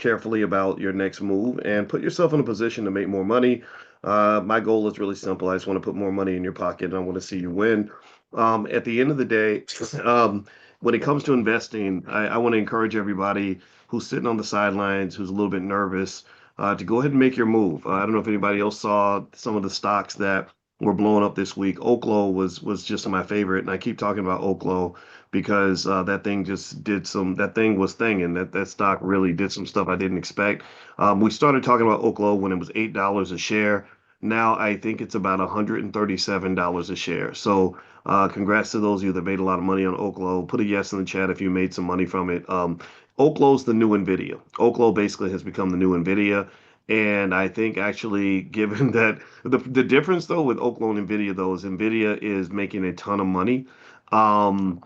carefully about your next move and put yourself in a position to make more money. My goal is really simple. I just want to put more money in your pocket and I want to see you win. At the end of the day, when it comes to investing, I want to encourage everybody who's sitting on the sidelines, who's a little bit nervous, to go ahead and make your move. I don't know if anybody else saw some of the stocks that were blowing up this week. Oklo was just my favorite, and I keep talking about Oklo because that thing just did some. That thing was thinging. That stock really did some stuff I didn't expect. We started talking about Oklo when it was $8 a share. Now I think it's about $137 a share. So congrats to those of you that made a lot of money on Oklo. Put a yes in the chat if you made some money from it. Oklo's the new Nvidia. Oklo basically has become the new Nvidia. And I think actually, given that the difference though with Oklo and Nvidia though is Nvidia is making a ton of money. Um,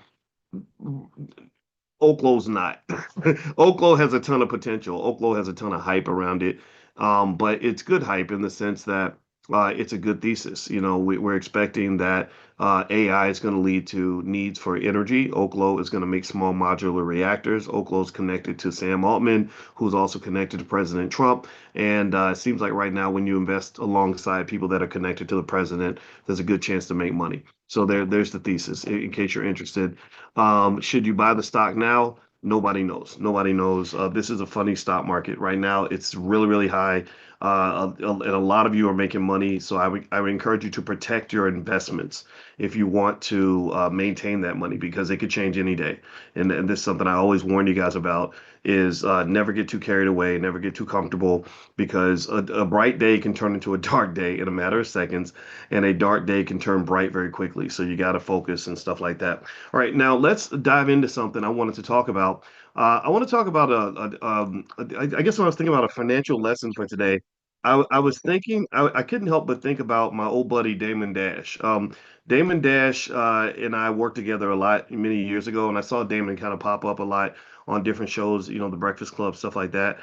Oklo's not. Oklo has a ton of potential. Oklo has a ton of hype around it. But it's good hype in the sense that it's a good thesis. We're expecting that AI is going to lead to needs for energy. Oklo is going to make small modular reactors. Oklo is connected to Sam Altman, who's also connected to President Trump. And it seems like right now, when you invest alongside people that are connected to the president, there's a good chance to make money. So there's the thesis, in case you're interested. Should you buy the stock now? Nobody knows. Nobody knows. This is a funny stock market right now. It's really, really high, and a lot of you are making money. So I would encourage you to protect your investments if you want to maintain that money because it could change any day. And this is something I always warn you guys about is never get too carried away, never get too comfortable because a bright day can turn into a dark day in a matter of seconds, and a dark day can turn bright very quickly. So you got to focus and stuff like that. All right, now let's dive into something I wanted to talk about. I want to talk about I guess when I was thinking about a financial lesson for today, I was thinking I couldn't help but think about my old buddy Damon Dash. Damon Dash and I worked together a lot many years ago, and I saw Damon kind of pop up a lot on different shows, The Breakfast Club, stuff like that.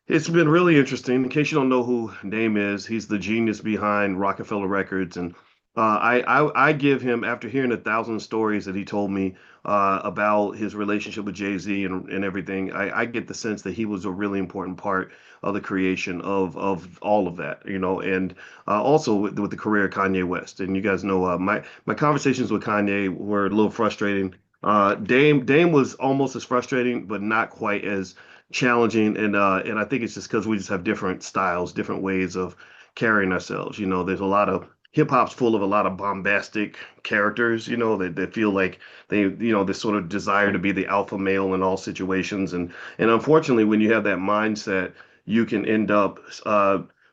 It's been really interesting. In case you don't know who Dame is, he's the genius behind Rockefeller Records, and I give him after hearing 1,000 stories that he told me about his relationship with Jay-Z and everything. I get the sense that he was a really important part of the creation of all of that, and also with the career of Kanye West. And you guys know my conversations with Kanye were a little frustrating. Dame was almost as frustrating, but not quite as challenging, and I think it's just because we just have different styles, different ways of carrying ourselves. There's a lot of hip hop's full of a lot of bombastic characters, that feel like this sort of desire to be the alpha male in all situations, and unfortunately, when you have that mindset, you can end up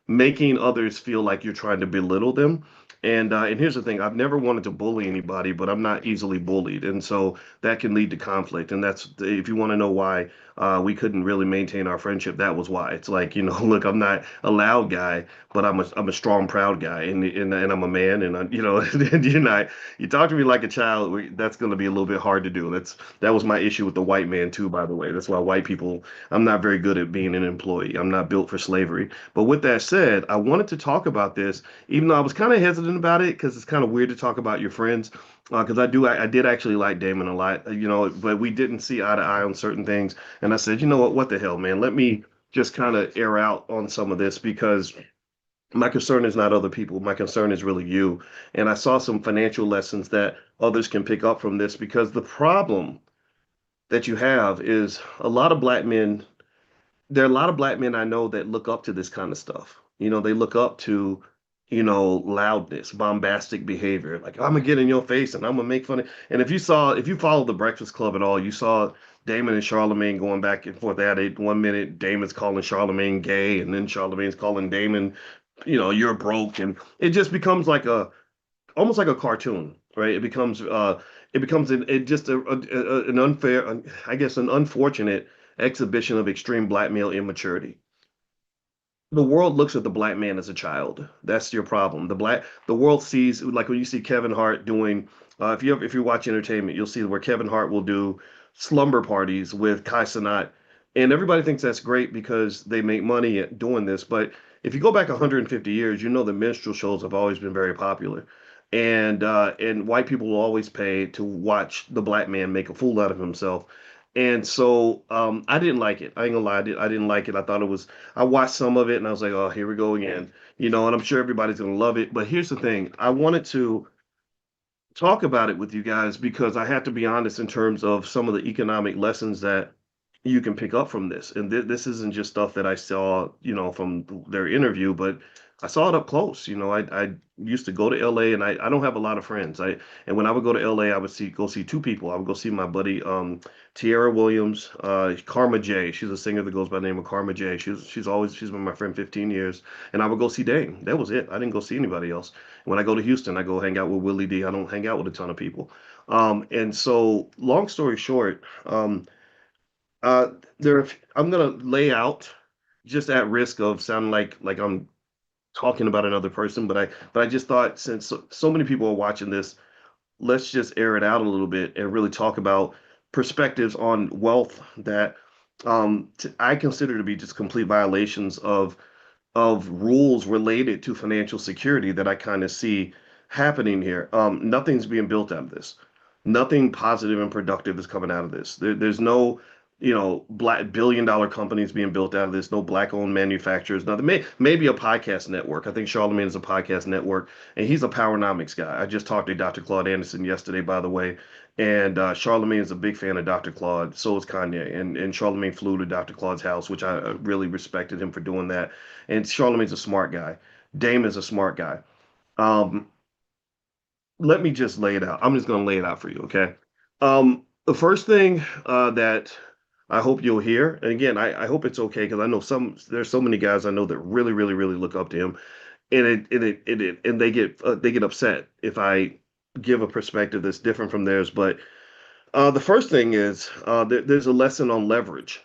making others feel like you're trying to belittle them. And here's the thing: I've never wanted to bully anybody, but I'm not easily bullied, and so that can lead to conflict. And that's if you want to know why we couldn't really maintain our friendship. That was why. It's like, look, I'm not a loud guy, but I'm a strong, proud guy, and I'm a man, and and you talk to me like a child. That's going to be a little bit hard to do. That was my issue with the white man too, by the way. That's why white people. I'm not very good at being an employee. I'm not built for slavery. But with that said, I wanted to talk about this, even though I was kind of hesitant about it because it's kind of weird to talk about your friends. Because I did actually like Damon a lot, but we didn't see eye to eye on certain things. And I said, you know what the hell, man? Let me just kind of air out on some of this because my concern is not other people. My concern is really you. And I saw some financial lessons that others can pick up from this because the problem that you have is a lot of black men. There are a lot of black men I know that look up to this kind of stuff. They look up to, loudness, bombastic behavior. Like I'm gonna get in your face and I'm gonna make fun of. And if you followed the Breakfast Club at all, you saw Damon and Charlemagne going back and forth at it. 1 minute, Damon's calling Charlemagne gay, and then Charlemagne's calling Damon, you're broke, and it just becomes like almost like a cartoon, right? It becomes just an unfair, I guess, an unfortunate exhibition of extreme black male immaturity. The world looks at the black man as a child. That's your problem. The world sees like when you see Kevin Hart doing. If you watch entertainment, you'll see where Kevin Hart will do slumber parties with Kai Cenat, and everybody thinks that's great because they make money at doing this. But if you go back 150 years, the minstrel shows have always been very popular, and white people will always pay to watch the black man make a fool out of himself. And so I didn't like it. I ain't gonna lie, I didn't like it. I thought it was. I watched some of it and I was like, oh, here we go again. And I'm sure everybody's gonna love it. But here's the thing: I wanted to talk about it with you guys because I have to be honest in terms of some of the economic lessons that you can pick up from this. And this isn't just stuff that I saw, from their interview, but I saw it up close. I used to go to LA and I don't have a lot of friends. And when I would go to LA, I would go see two people. I would go see my buddy Tierra Williams, Karma J. She's a singer that goes by the name of Karma J. She's been my friend 15 years. And I would go see Dame. That was it. I didn't go see anybody else. When I go to Houston, I go hang out with Willie D. I don't hang out with a ton of people. And so, long story short, uh, I'm gonna lay out just at risk of sounding like I'm talking about another person, but I just thought since so many people are watching this, let's just air it out a little bit and really talk about perspectives on wealth that I consider to be just complete violations of rules related to financial security that I kind of see happening here. Nothing's being built out of this. Nothing positive and productive is coming out of this. There's no, black billion-dollar companies being built out of this. No black-owned manufacturers. Nothing. Maybe a podcast network. I think Charlemagne is a podcast network, and he's a Powernomics guy. I just talked to Dr. Claude Anderson yesterday, by the way, and Charlemagne is a big fan of Dr. Claude. So is Kanye, and Charlemagne flew to Dr. Claude's house, which I really respected him for doing that. And Charlemagne's a smart guy. Damon's a smart guy. Um, Let me just lay it out. I'm just going to lay it out for you, okay? The first thing that I hope you'll hear, and again, I hope it's okay because I know there's so many guys I know that really, really, really look up to him, and they get upset if I give a perspective that's different from theirs. But the first thing is there's a lesson on leverage.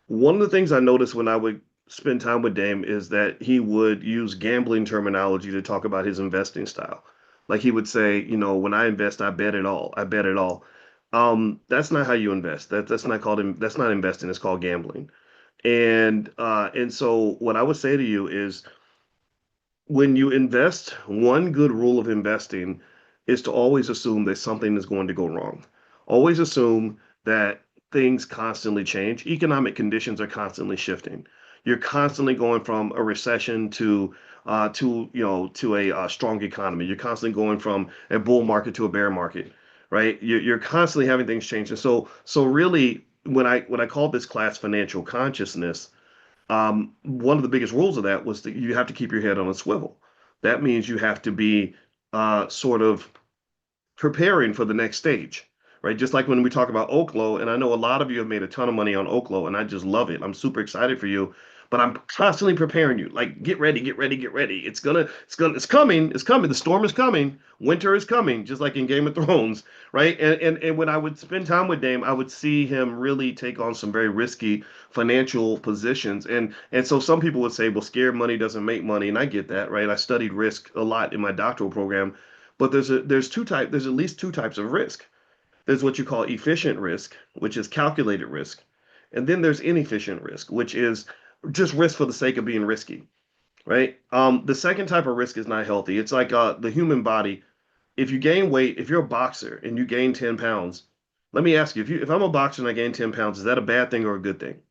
One of the things I noticed when I would spend time with Dame is that he would use gambling terminology to talk about his investing style. Like he would say, when I invest, I bet it all. I bet it all. That's not how you invest. That's not investing. It's called gambling. And so what I would say to you is when you invest, one good rule of investing is to always assume that something is going to go wrong. Always assume that things constantly change. Economic conditions are constantly shifting. You're constantly going from a recession to a strong economy. You're constantly going from a bull market to a bear market, right? You're constantly having things change. And so really, when I call this class financial consciousness, one of the biggest rules of that was that you have to keep your head on a swivel. That means you have to be sort of preparing for the next stage, right? Just like when we talk about Oklo, and I know a lot of you have made a ton of money on Oklo, and I just love it. I'm super excited for you, but I'm constantly preparing you. Like, get ready, get ready, get ready. It's coming, it's coming. The storm is coming. Winter is coming, just like in Game of Thrones, right? And when I would spend time with Dame, I would see him really take on some very risky financial positions. And so some people would say, well, scared money doesn't make money, and I get that, right? I studied risk a lot in my doctoral program, but there's at least two types of risk. There's what you call efficient risk, which is calculated risk, and then there's inefficient risk, which is just risk for the sake of being risky, right? The second type of risk is not healthy. It's like the human body. If you gain weight, if you're a boxer and you gain 10 pounds, let me ask you, if I'm a boxer and I gain 10 pounds, is that a bad thing or a good thing?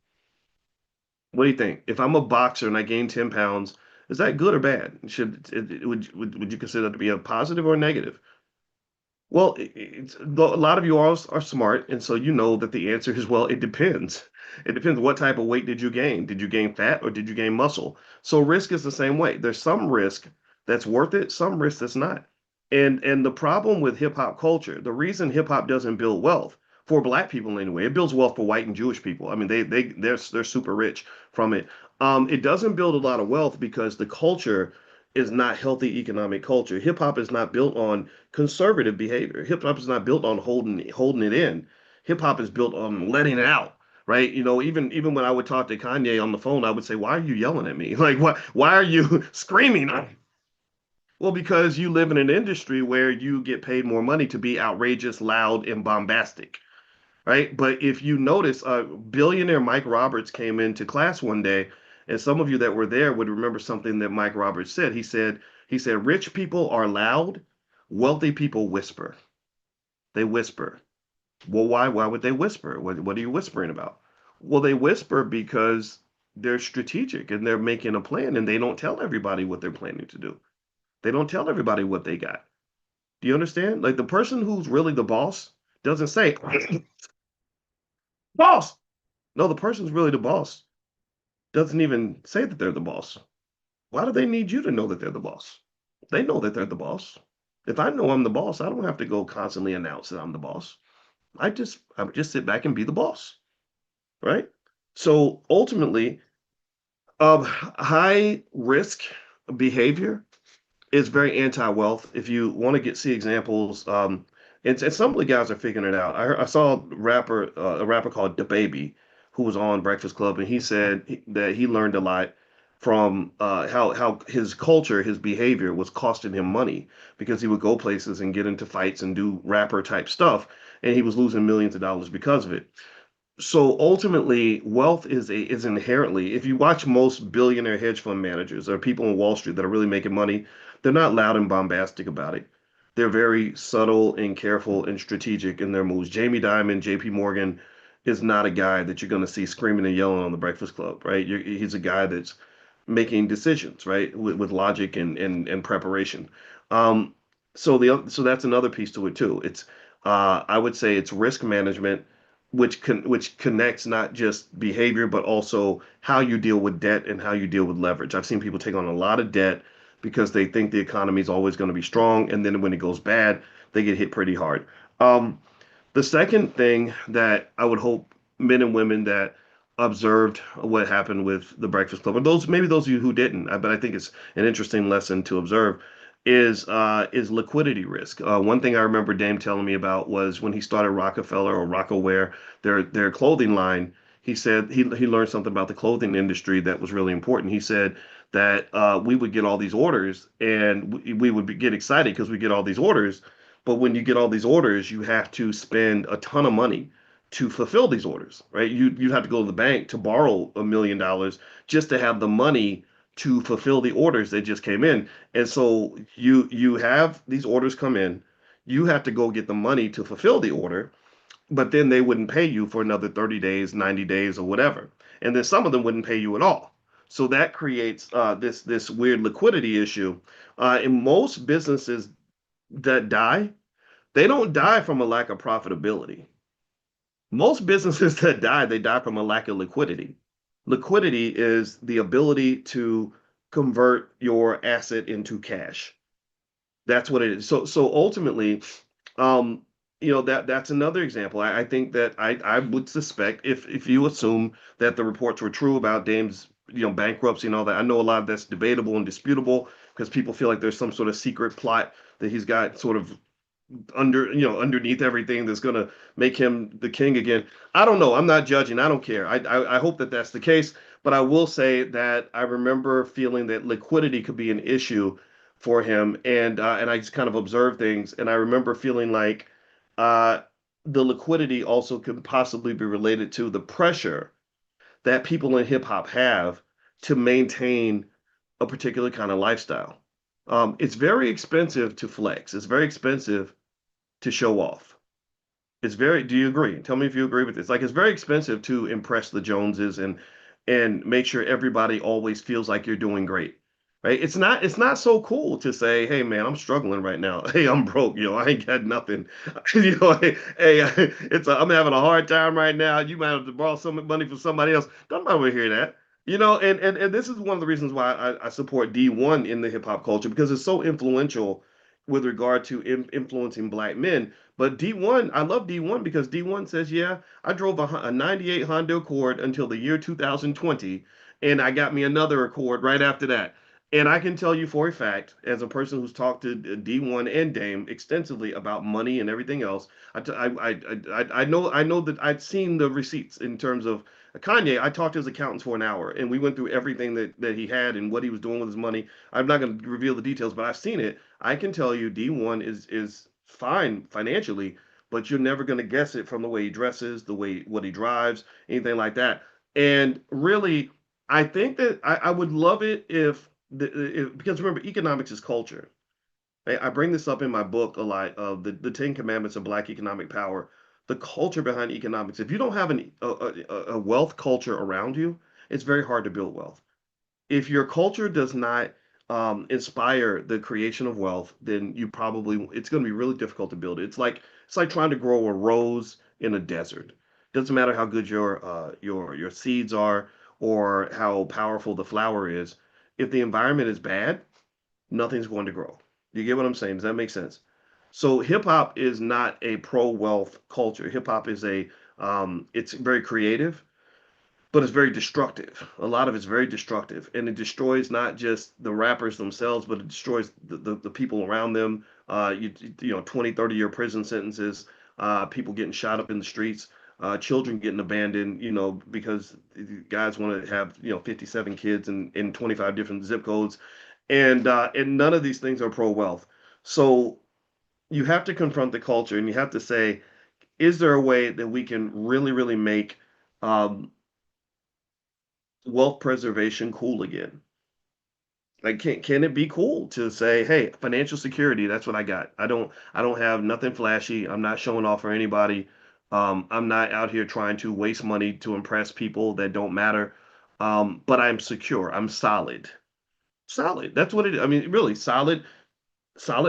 What do you think? If I'm a boxer and I gain 10 pounds, is that good or bad? Would you consider that to be a positive or a negative? Well, a lot of you are smart, and so you know that the answer is, well, it depends. It depends what type of weight did you gain? Did you gain fat or did you gain muscle? So risk is the same way. There's some risk that's worth it, some risk that's not. And the problem with hip hop culture, the reason hip hop doesn't build wealth for black people anyway, it builds wealth for white and Jewish people. I mean, they're super rich from it. It doesn't build a lot of wealth because the culture is not healthy economic culture. Hip hop is not built on conservative behavior. Hip hop is not built on holding it in. Hip hop is built on letting it out. Right, even when I would talk to Kanye on the phone, I would say, "Why are you yelling at me? Like, what? Why are you screaming?" Well, because you live in an industry where you get paid more money to be outrageous, loud, and bombastic, right? But if you notice, billionaire Mike Roberts came into class one day, and some of you that were there would remember something that Mike Roberts said. He said, rich people are loud, wealthy people whisper. They whisper. Well, why? Why would they whisper? What are you whispering about? Well, they whisper because they're strategic and they're making a plan and they don't tell everybody what they're planning to do. They don't tell everybody what they got. Do you understand? Like the person who's really the boss doesn't say, boss. No, the person's really the boss doesn't even say that they're the boss. Why do they need you to know that they're the boss? They know that they're the boss. If I know I'm the boss, I don't have to go constantly announce that I'm the boss. I just sit back and be the boss, right? So ultimately, high risk behavior is very anti-wealth. If you want to get see examples, and some of the guys are figuring it out. I saw a rapper called DaBaby, who was on Breakfast Club, and he said that he learned a lot from how his culture, his behavior was costing him money because he would go places and get into fights and do rapper type stuff, and he was losing millions of dollars because of it. So ultimately, wealth is inherently, if you watch most billionaire hedge fund managers or people on Wall Street that are really making money, they're not loud and bombastic about it. They're very subtle and careful and strategic in their moves. Jamie Dimon, JP Morgan is not a guy that you're going to see screaming and yelling on the Breakfast Club, right? He's a guy that's making decisions, right, with logic and preparation. Um, so that's another piece to it too. It's I would say it's risk management, which connects not just behavior but also how you deal with debt and how you deal with leverage. I've seen people take on a lot of debt because they think the economy is always going to be strong, and then when it goes bad, they get hit pretty hard. Um, the second thing that I would hope men and women that observed what happened with the Breakfast Club, or those of you who didn't, but I think it's an interesting lesson to observe, is liquidity risk. One thing I remember Dame telling me about was when he started Rockefeller or Rockaware, their clothing line. He said he learned something about the clothing industry that was really important. He said that we would get all these orders and we would get excited because we get all these orders, but when you get all these orders, you have to spend a ton of money to fulfill these orders, right? You have to go to the bank to borrow $1 million just to have the money to fulfill the orders that just came in. And so you have these orders come in, you have to go get the money to fulfill the order, but then they wouldn't pay you for another 30 days, 90 days, or whatever. And then some of them wouldn't pay you at all. So that creates this weird liquidity issue. In most businesses that die, they don't die from a lack of profitability. Most businesses that die, they die from a lack of liquidity. Liquidity is the ability to convert your asset into cash. That's what it is. So ultimately, um, that's another example. I think that I would suspect if you assume that the reports were true about Dame's bankruptcy and all that. I know a lot of that's debatable and disputable because people feel like there's some sort of secret plot that he's got sort of underneath everything that's going to make him the king again. I don't know. I'm not judging. I don't care. I hope that that's the case, but I will say that I remember feeling that liquidity could be an issue for him, and I just kind of observed things, and I remember feeling like uh, the liquidity also could possibly be related to the pressure that people in hip hop have to maintain a particular kind of lifestyle. It's very expensive to flex. It's very expensive to show off. Do you agree? Tell me if you agree with this. Like it's very expensive to impress the Joneses and make sure everybody always feels like you're doing great. Right? It's not so cool to say, "Hey man, I'm struggling right now. Hey, I'm broke, I ain't got nothing." Hey, I'm having a hard time right now. You might have to borrow some money from somebody else. Don't nobody hear that. And this is one of the reasons why I support D1 in the hip hop culture because it's so influential with regard to influencing black men. But D1, I love D1 because D1 says, yeah, I drove a 98 Honda Accord until the year 2020, and I got me another Accord right after that. And I can tell you for a fact, as a person who's talked to D1 and Dame extensively about money and everything else, I know that I'd seen the receipts in terms of Kanye. I talked to his accountants for an hour, and we went through everything that he had and what he was doing with his money. I'm not going to reveal the details, but I've seen it. I can tell you D1 is fine financially, but you're never going to guess it from the way he dresses, the way what he drives, anything like that. And really, I think that I would love it because remember, economics is culture. I bring this up in my book a lot of the Ten Commandments of Black Economic Power. the culture behind economics. If you don't have a wealth culture around you, it's very hard to build wealth. If your culture does not inspire the creation of wealth, then it's going to be really difficult to build it. It's like trying to grow a rose in a desert. Doesn't matter how good your seeds are or how powerful the flower is. If the environment is bad, nothing's going to grow. You get what I'm saying? Does that make sense? So hip hop is not a pro wealth culture. Hip hop is it's very creative, but it's very destructive. A lot of it's very destructive, and it destroys not just the rappers themselves, but it destroys the people around them. You know, 20, 30-year prison sentences, people getting shot up in the streets, children getting abandoned, you know, because guys want to have, you know, 57 kids in 25 different zip codes, and none of these things are pro wealth. So you have to confront the culture, and you have to say, is there a way that we can really, really make um, wealth preservation cool again? Like, can it be cool to say, hey, financial security, that's what I got. I don't have nothing flashy. I'm not showing off for anybody. I'm not out here trying to waste money to impress people that don't matter. But I'm secure. I'm solid. Solid. That's what it is. I mean, really solid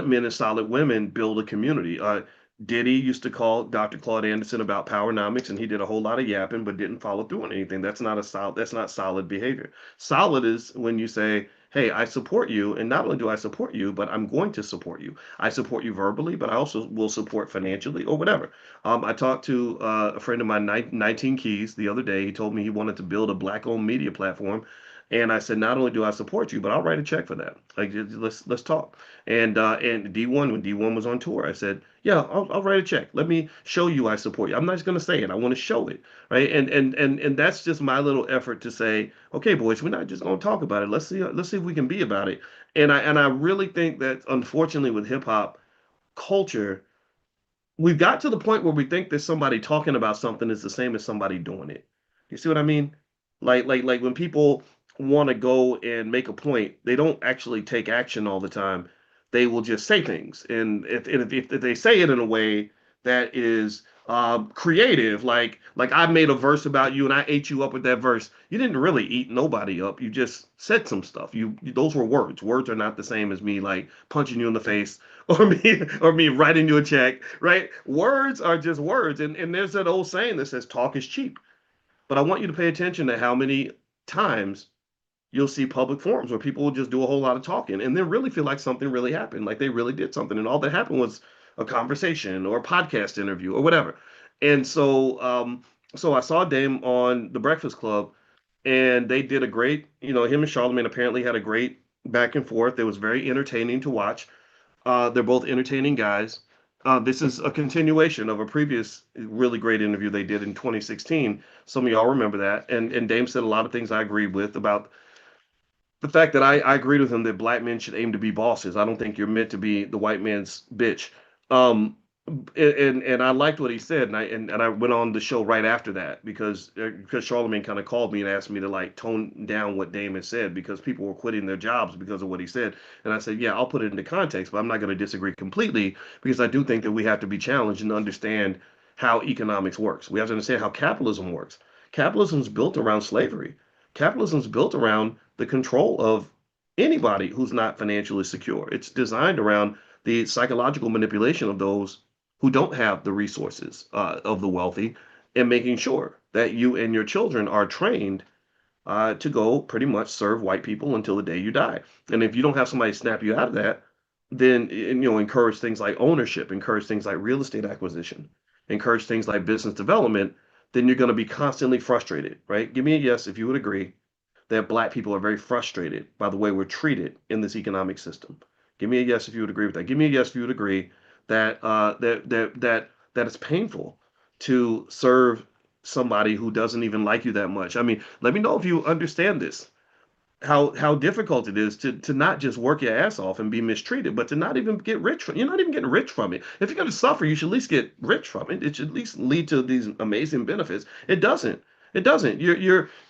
men and solid women build a community. Diddy used to call Dr. Claude Anderson about powernomics, and he did a whole lot of yapping, but didn't follow through on anything. That's not a solid. That's not solid behavior. Solid is when you say, "Hey, I support you, and not only do I support you, but I'm going to support you. I support you verbally, but I also will support financially or whatever." I talked to a friend of mine, 19 Keys, the other day. He told me he wanted to build a black-owned media platform. And I said, not only do I support you, but I'll write a check for that. Like, let's talk. And D1, when D1 was on tour, I said, yeah, I'll write a check. Let me show you I support you. I'm not just going to say it. I want to show it, right? And that's just my little effort to say, okay, boys, we're not just going to talk about it. Let's see if we can be about it. And I really think that unfortunately with hip hop culture, we've got to the point where we think that somebody talking about something is the same as somebody doing it. You see what I mean? Like when people want to go and make a point, they don't actually take action all the time. They will just say things, and if they say it in a way that is creative, like I made a verse about you and I ate you up with that verse. You didn't really eat nobody up. You just said some stuff. Those were words. Words are not the same as me like punching you in the face or me writing you a check, right? Words are just words. And there's that old saying that says talk is cheap. But I want you to pay attention to how many times you'll see public forums where people will just do a whole lot of talking and then really feel like something really happened, like they really did something. And all that happened was a conversation or a podcast interview or whatever. And so I saw Dame on The Breakfast Club, and they did a great, you know, him and Charlamagne apparently had a great back and forth. It was very entertaining to watch. They're both entertaining guys. This is a continuation of a previous really great interview they did in 2016. Some of y'all remember that. And Dame said a lot of things I agreed with about the fact that I agreed with him that black men should aim to be bosses. I don't think you're meant to be the white man's bitch. Um, and I liked what he said, and I went on the show right after that because Charlamagne kind of called me and asked me to like tone down what Damon said because people were quitting their jobs because of what he said, and I said, yeah, I'll put it into context, but I'm not going to disagree completely because I do think that we have to be challenged and understand how economics works. We have to understand how capitalism works. Capitalism is built around slavery. Capitalism is built around the control of anybody who's not financially secure. It's designed around the psychological manipulation of those who don't have the resources of the wealthy and making sure that you and your children are trained to go pretty much serve white people until the day you die. And if you don't have somebody snap you out of that, then encourage things like ownership, encourage things like real estate acquisition, encourage things like business development, then you're going to be constantly frustrated, right? Give me a yes if you would agree that black people are very frustrated by the way we're treated in this economic system. Give me a yes if you would agree with that. Give me a yes if you would agree that it's painful to serve somebody who doesn't even like you that much. I mean, let me know if you understand this. How difficult it is to not just work your ass off and be mistreated, but to not even get rich from. You're not even getting rich from it. If you're going to suffer, you should at least get rich from it. It should at least lead to these amazing benefits. It doesn't. It doesn't.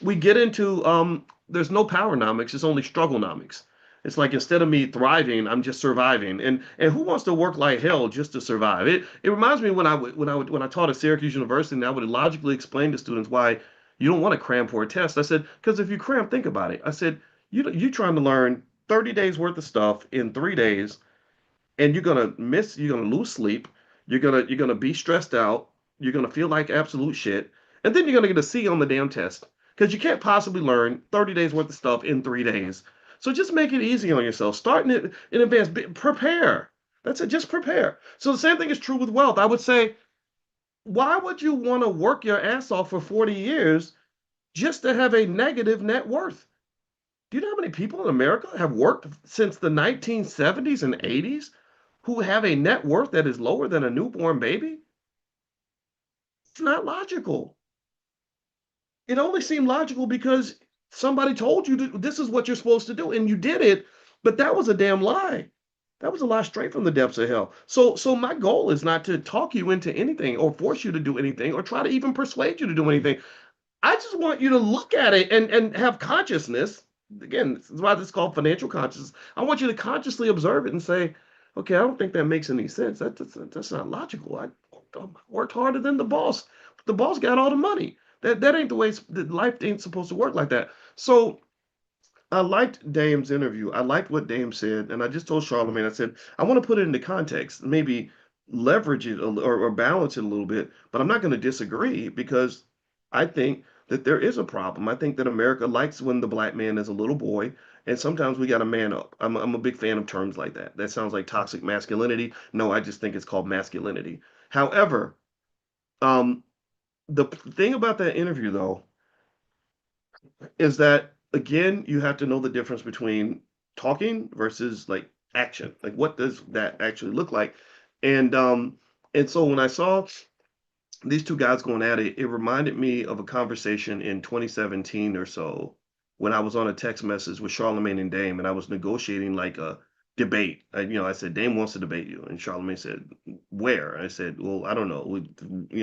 We get into there's no powernomics. It's only strugglenomics. It's like instead of me thriving, I'm just surviving. And who wants to work like hell just to survive? It reminds me when I taught at Syracuse University, and I would logically explain to students why you don't want to cram for a test. I said, because if you cram, think about it. I said, you trying to learn 30 days worth of stuff in 3 days, and you're gonna lose sleep, you're gonna be stressed out, you're gonna feel like absolute shit, and then you're gonna get a C on the damn test because you can't possibly learn 30 days worth of stuff in 3 days. So just make it easy on yourself. Starting it in advance. Prepare. That's it. Just prepare. So the same thing is true with wealth. I would say, why would you want to work your ass off for 40 years just to have a negative net worth? Do you know how many people in America have worked since the 1970s and 80s who have a net worth that is lower than a newborn baby? It's not logical. It only seemed logical because somebody told you this is what you're supposed to do and you did it, but that was a damn lie. That was a lie straight from the depths of hell. So my goal is not to talk you into anything or force you to do anything or try to even persuade you to do anything. I just want you to look at it and have consciousness. Again, this is why this is called financial consciousness. I want you to consciously observe it and say, okay, I don't think that makes any sense. That's not logical. I worked harder than the boss. But the boss got all the money. That ain't the way life ain't supposed to work like that. So I liked Dame's interview. I liked what Dame said, and I just told Charlamagne, I said, I want to put it into context, maybe leverage it or balance it a little bit, but I'm not going to disagree because I think that there is a problem. I think that America likes when the black man is a little boy, and sometimes we got to man up. I'm a big fan of terms like that. That sounds like toxic masculinity. No, I just think it's called masculinity. However, um, the thing about that interview, though, is that again, you have to know the difference between talking versus like action. Like what does that actually look like? And and so when I saw these two guys going at it, it reminded me of a conversation in 2017 or so when I was on a text message with Charlemagne and Dame, and I was negotiating like a debate. I said Dame wants to debate you, and Charlemagne said, "Where?" I said, "Well, I don't know."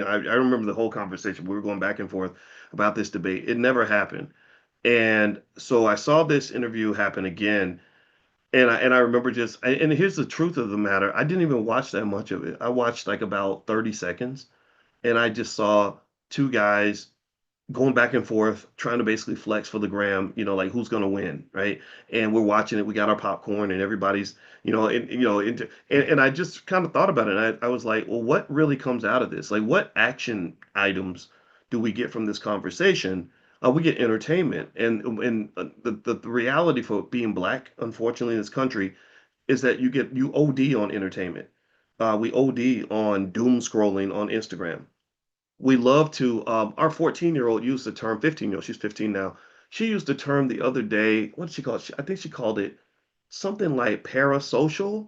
I remember the whole conversation. We were going back and forth about this debate. It never happened, and so I saw this interview happen again, and I remember and here's the truth of the matter. I didn't even watch that much of it. I watched like about 30 seconds, and I just saw two guys going back and forth, trying to basically flex for the gram, like who's going to win, right? And we're watching it. We got our popcorn, and everybody's, and I just kind of thought about it. And I was like, well, what really comes out of this? Like, what action items do we get from this conversation? We get entertainment, and the reality for being black, unfortunately, in this country, is that you OD on entertainment. We OD on doom scrolling on Instagram. We love to our 14-year-old used the term 15-year-old, she's 15 now. She used the term the other day. What did she call it? I think she called it something like parasocial.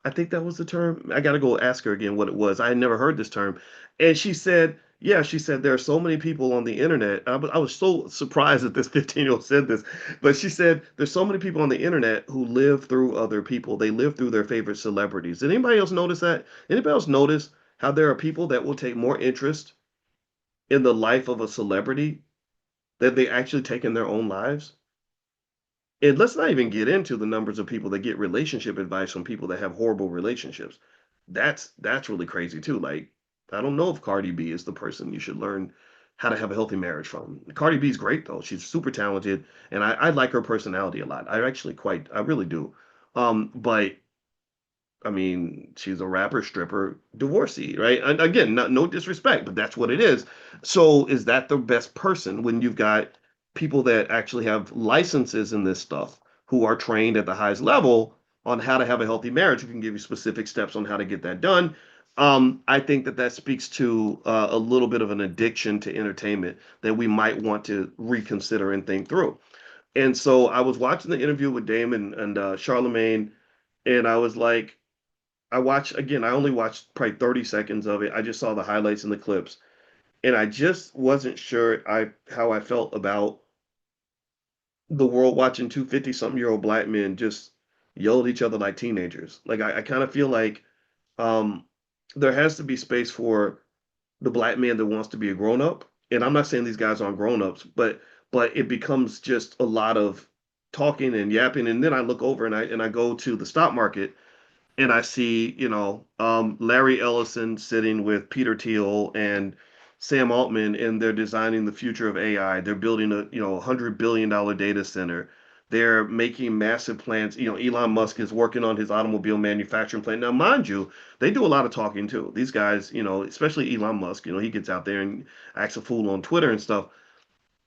I think that was the term. I got to go ask her again what it was. I had never heard this term. And she said, yeah, she said there are so many people on the internet. I was so surprised that this 15-year-old said this, but she said there's so many people on the internet who live through other people. They live through their favorite celebrities. Did anybody else notice that? Anybody else notice how there are people that will take more interest in the life of a celebrity that they actually take in their own lives? And let's not even get into the numbers of people that get relationship advice from people that have horrible relationships. That's really crazy too. Like, I don't know if Cardi B is the person you should learn how to have a healthy marriage from. Cardi B is great though. She's super talented, and I like her personality a lot. I really do. But I mean, she's a rapper, stripper, divorcee, right? And again, no disrespect, but that's what it is. So, is that the best person when you've got people that actually have licenses in this stuff who are trained at the highest level on how to have a healthy marriage? Who can give you specific steps on how to get that done? I think that speaks to a little bit of an addiction to entertainment that we might want to reconsider and think through. And so, I was watching the interview with Damon and Charlemagne, and I was like, I only watched probably 30 seconds of it. I just saw the highlights and the clips. And I just wasn't sure how I felt about the world watching two 50-something-year-old black men just yell at each other like teenagers. Like I kind of feel like um there has to be space for the black man that wants to be a grown up. And I'm not saying these guys aren't grown ups, but it becomes just a lot of talking and yapping, and then I look over and I go to the stock market and I see, Larry Ellison sitting with Peter Thiel and Sam Altman, and they're designing the future of AI. They're building a, $100 billion data center. They're making massive plans. Elon Musk is working on his automobile manufacturing plant. Now, mind you, they do a lot of talking too. These guys, especially Elon Musk, he gets out there and acts a fool on Twitter and stuff.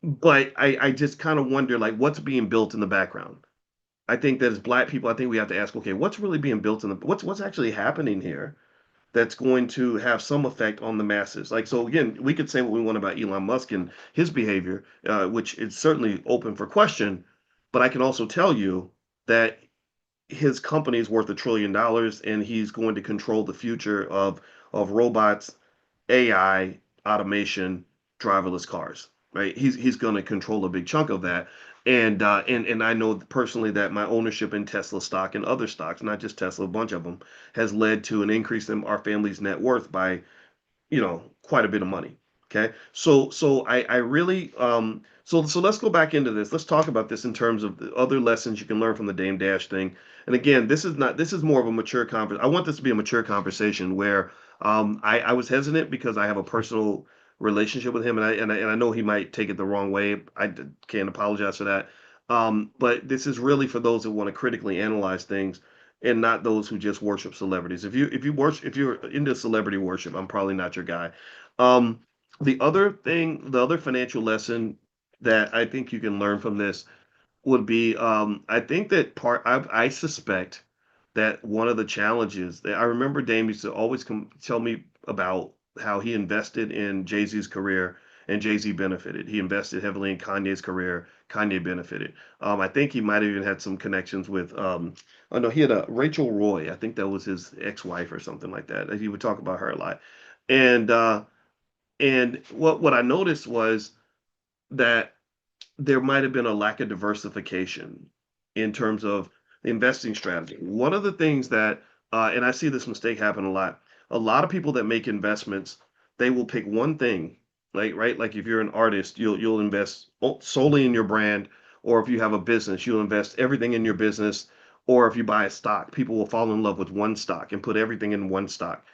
But I just kind of wonder, like, what's being built in the background. I think that as Black people, I think we have to ask, okay, what's really being built in the what's actually happening here that's going to have some effect on the masses. Like, so again, we could say what we want about Elon Musk and his behavior, which is certainly open for question, but I can also tell you that his company is worth $1 trillion, and he's going to control the future of robots, AI, automation, driverless cars. Right? He's going to control a big chunk of that. And I know personally that my ownership in Tesla stock and other stocks, not just Tesla, a bunch of them, has led to an increase in our family's net worth by quite a bit of money. Okay. So I really so let's go back into this. Let's talk about this in terms of the other lessons you can learn from the Dame Dash thing. And again, this is more of a mature conversation. I want this to be a mature conversation where I was hesitant because I have a personal relationship with him, and I know he might take it the wrong way. Can't apologize for that. But this is really for those that want to critically analyze things and not those who just worship celebrities. If you're into celebrity worship, I'm probably not your guy. Um, the other financial lesson that I think you can learn from this would be, I think that I suspect that one of the challenges that I remember Dame used to always tell me about how he invested in Jay-Z's career and Jay-Z benefited. He invested heavily in Kanye's career. Kanye benefited. I think he might have even had some connections with, oh no, he had a Rachel Roy. I think that was his ex-wife or something like that. He would talk about her a lot. And, what I noticed was that there might have been a lack of diversification in terms of the investing strategy. One of the things that, and I see this mistake happen a lot of people that make investments, they will pick one thing, like, right? Like if you're an artist, you'll invest solely in your brand, or if you have a business, you'll invest everything in your business, or if you buy a stock, people will fall in love with one stock and put everything in one stock.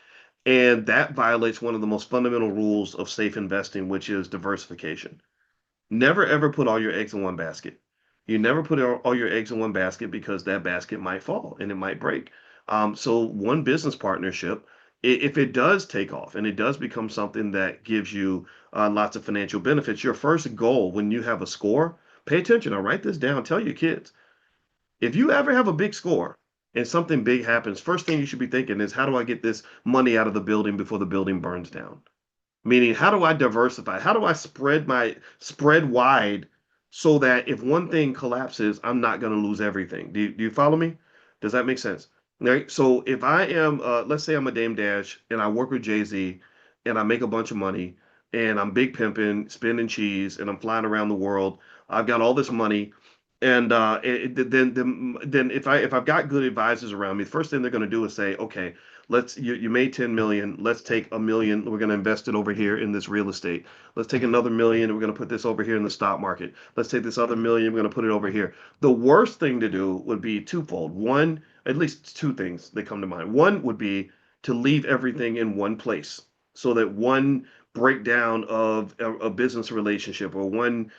And that violates one of the most fundamental rules of safe investing, which is diversification. Never ever put all your eggs in one basket. You never put all your eggs in one basket because that basket might fall and it might break. So one business partnership, if it does take off and it does become something that gives you lots of financial benefits, your first goal when you have a score, pay attention. I'll write this down. Tell your kids if you ever have a big score and something big happens, first thing you should be thinking is how do I get this money out of the building before the building burns down? Meaning, how do I diversify? How do I spread wide so that if one thing collapses, I'm not going to lose everything? Do you follow me? Does that make sense? Right. So if I am, let's say I'm a Dame Dash and I work with Jay-Z and I make a bunch of money and I'm big pimping, spending cheese, and I'm flying around the world. I've got all this money. And then if I've got good advisors around me, the first thing they're going to do is say, okay, you made 10 million. Let's take a million. We're going to invest it over here in this real estate. Let's take another million. And we're going to put this over here in the stock market. Let's take this other million. We're going to put it over here. The worst thing to do would be twofold. One, at least two things that come to mind. One would be to leave everything in one place so that one breakdown of a business relationship or one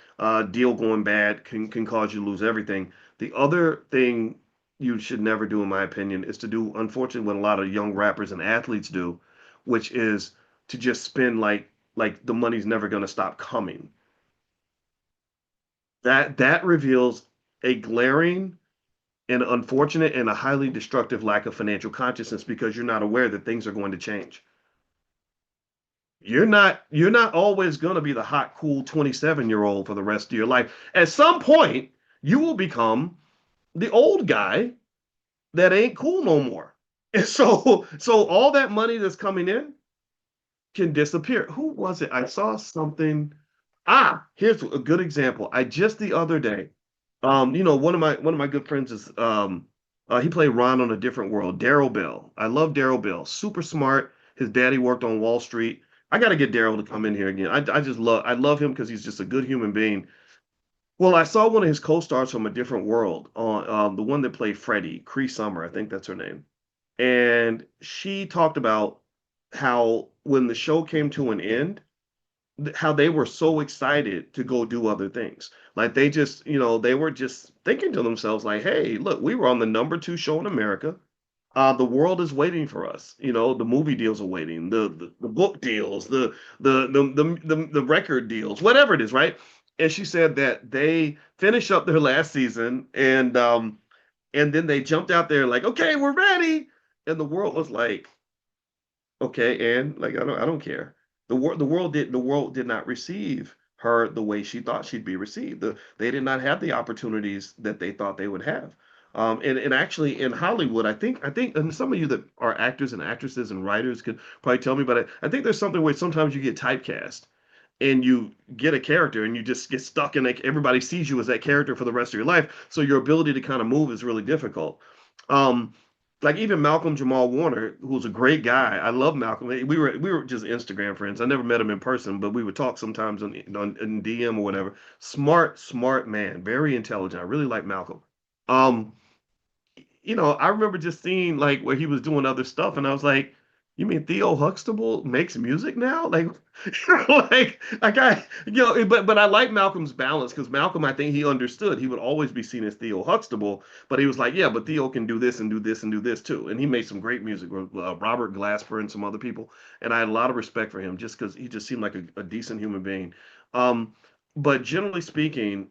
deal going bad can cause you to lose everything. The other thing you should never do, in my opinion, is to do, unfortunately, what a lot of young rappers and athletes do, which is to just spend like the money's never going to stop coming. That reveals a glaring and unfortunate and a highly destructive lack of financial consciousness because you're not aware that things are going to change. You're not always going to be the hot, cool 27-year-old for the rest of your life. At some point, you will become the old guy that ain't cool no more. And so all that money that's coming in can disappear. Who was it? I saw something. Here's a good example. I just the other day, one of my good friends is he played Ron on A Different World. Daryl Bell. I love Daryl Bell. Super smart. His daddy worked on Wall Street. I got to get Daryl to come in here again. I love him because he's just a good human being. Well, I saw one of his co-stars from a different world on the one that played Freddie, Cree Summer, I think that's her name. And she talked about how when the show came to an end, how they were so excited to go do other things. Like they just, they were just thinking to themselves, like, hey, look, we were on the number two show in America. The world is waiting for us. The movie deals are waiting, the book deals, the record deals, whatever it is, right? And she said that they finished up their last season and then they jumped out there like, okay, we're ready. And the world was like, okay, and like I don't care. The world did not receive her the way she thought she'd be received. They did not have the opportunities that they thought they would have. And actually in Hollywood, I think, and some of you that are actors and actresses and writers could probably tell me, but I think there's something where sometimes you get typecast and you get a character and you just get stuck in it. Everybody sees you as that character for the rest of your life. So your ability to kind of move is really difficult. Um, like even Malcolm Jamal Warner, who's a great guy. I love Malcolm. We were just Instagram friends. I never met him in person, but we would talk sometimes in DM or whatever. Smart man, very intelligent. I really like Malcolm. Um, I remember just seeing like where he was doing other stuff, and I was like, "You mean Theo Huxtable makes music now?" Like, like but I like Malcolm's balance because Malcolm, I think he understood he would always be seen as Theo Huxtable, but he was like, "Yeah, but Theo can do this and do this and do this too," and he made some great music with Robert Glasper and some other people, and I had a lot of respect for him just because he just seemed like a decent human being. Um, but generally speaking,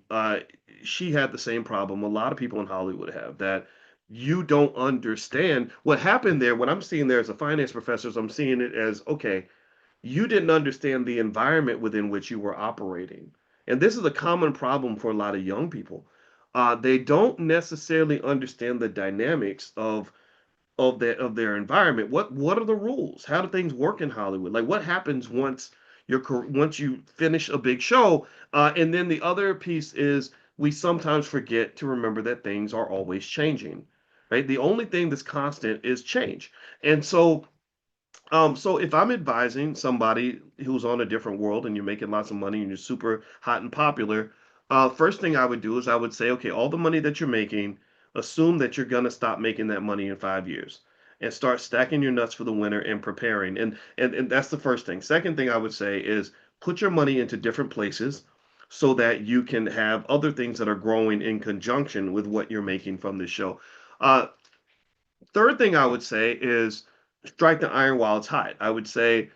she had the same problem a lot of people in Hollywood have that you don't understand what happened there. What I'm seeing there as a finance professor is I'm seeing it as okay, you didn't understand the environment within which you were operating. And this is a common problem for a lot of young people. They don't necessarily understand the dynamics of their environment. What are the rules? How do things work in Hollywood? Like what happens once you finish a big show? And then the other piece is we sometimes forget to remember that things are always changing. Right? The only thing that's constant is change. And so if I'm advising somebody who's on a different world and you're making lots of money and you're super hot and popular, first thing I would do is I would say, okay, all the money that you're making, assume that you're gonna stop making that money in 5 years and start stacking your nuts for the winter and preparing. And that's the first thing. Second thing I would say is put your money into different places so that you can have other things that are growing in conjunction with what you're making from this show. Uh, Third thing I would say is strike the iron while it's hot. I would say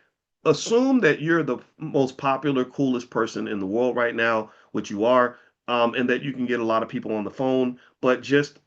assume that you're the most popular, coolest person in the world right now, which you are, and that you can get a lot of people on the phone, but just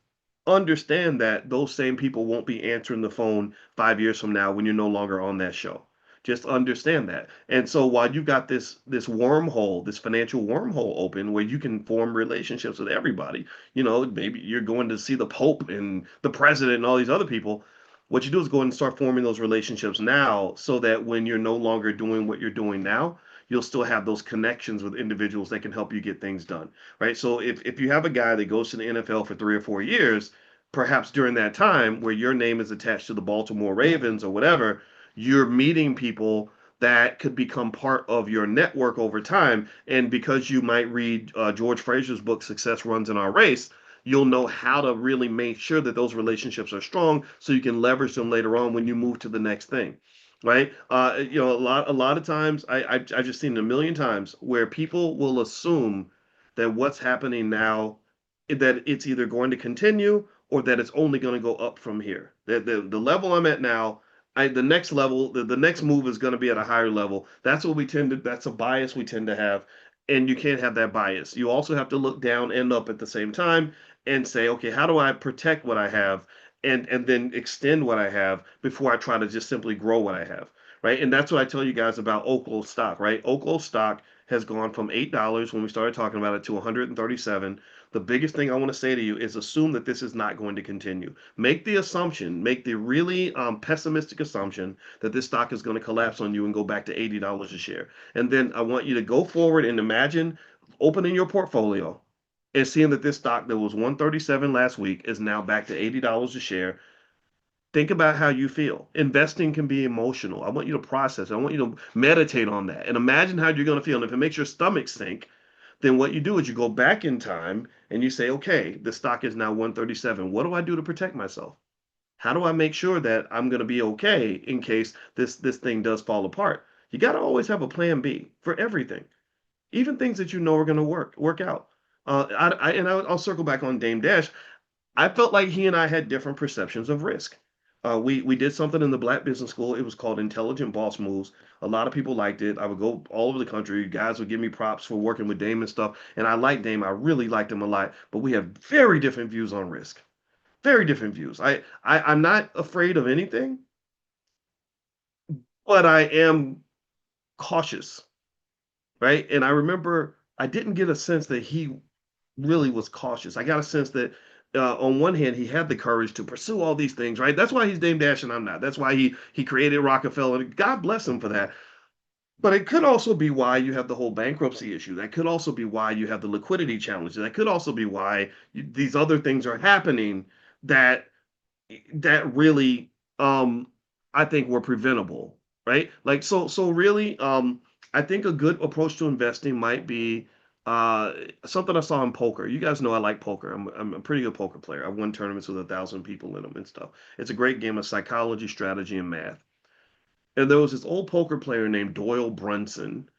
understand that those same people won't be answering the phone 5 years from now when you're no longer on that show. Just understand that. And so while you got this wormhole, this financial wormhole open where you can form relationships with everybody, maybe you're going to see the Pope and the president and all these other people. What you do is go and start forming those relationships now so that when you're no longer doing what you're doing now, you'll still have those connections with individuals that can help you get things done, right? So if you have a guy that goes to the NFL for 3 or 4 years, perhaps during that time where your name is attached to the Baltimore Ravens or whatever, you're meeting people that could become part of your network over time. And because you might read George Fraser's book, Success Runs in Our Race, you'll know how to really make sure that those relationships are strong so you can leverage them later on when you move to the next thing. Right? A lot of times I've just seen it a million times where people will assume that what's happening now that it's either going to continue or that it's only going to go up from here. The level I'm at now, the next level, the next move is going to be at a higher level. That's a bias we tend to have. And you can't have that bias. You also have to look down and up at the same time and say, okay, how do I protect what I have and then extend what I have before I try to just simply grow what I have. Right. And that's what I tell you guys about Oklo stock, right? Oklo stock has gone from $8 when we started talking about it to 137. The biggest thing I want to say to you is assume that this is not going to continue. Make the really pessimistic assumption that this stock is going to collapse on you and go back to $80 a share. And then I want you to go forward and imagine opening your portfolio and seeing that this stock that was 137 last week is now back to $80 a share. Think about how you feel. Investing can be emotional. I want you to process it. I want you to meditate on that and imagine how you're going to feel. And if it makes your stomach sink, then what you do is you go back in time and you say, okay, the stock is now 137. What do I do to protect myself? How do I make sure that I'm going to be okay in case this thing does fall apart? You got to always have a plan B for everything, even things that you know are going to work out. I'll circle back on Dame Dash. I felt like he and I had different perceptions of risk. We did something in the Black Business School. It was called Intelligent Boss Moves. A lot of people liked it. I would go all over the country. Guys would give me props for working with Dame and stuff. And I liked Dame. I really liked him a lot. But we have very different views on risk. Very different views. I'm not afraid of anything, but I am cautious, right? And I remember I didn't get a sense that he really was cautious. I got a sense that on one hand he had the courage to pursue all these things, right? That's why he's Dame Dash and I'm not. That's why he created Rockefeller. God bless him for that. But it could also be why you have the whole bankruptcy issue. That could also be why you have the liquidity challenges. That could also be why these other things are happening that really I think were preventable, right? Like so really I think a good approach to investing might be uh something I saw in poker. You guys know I like poker. I'm a pretty good poker player. I've won tournaments with 1,000 people in them and stuff. It's a great game of psychology, strategy, and math. And there was this old poker player named Doyle Brunson.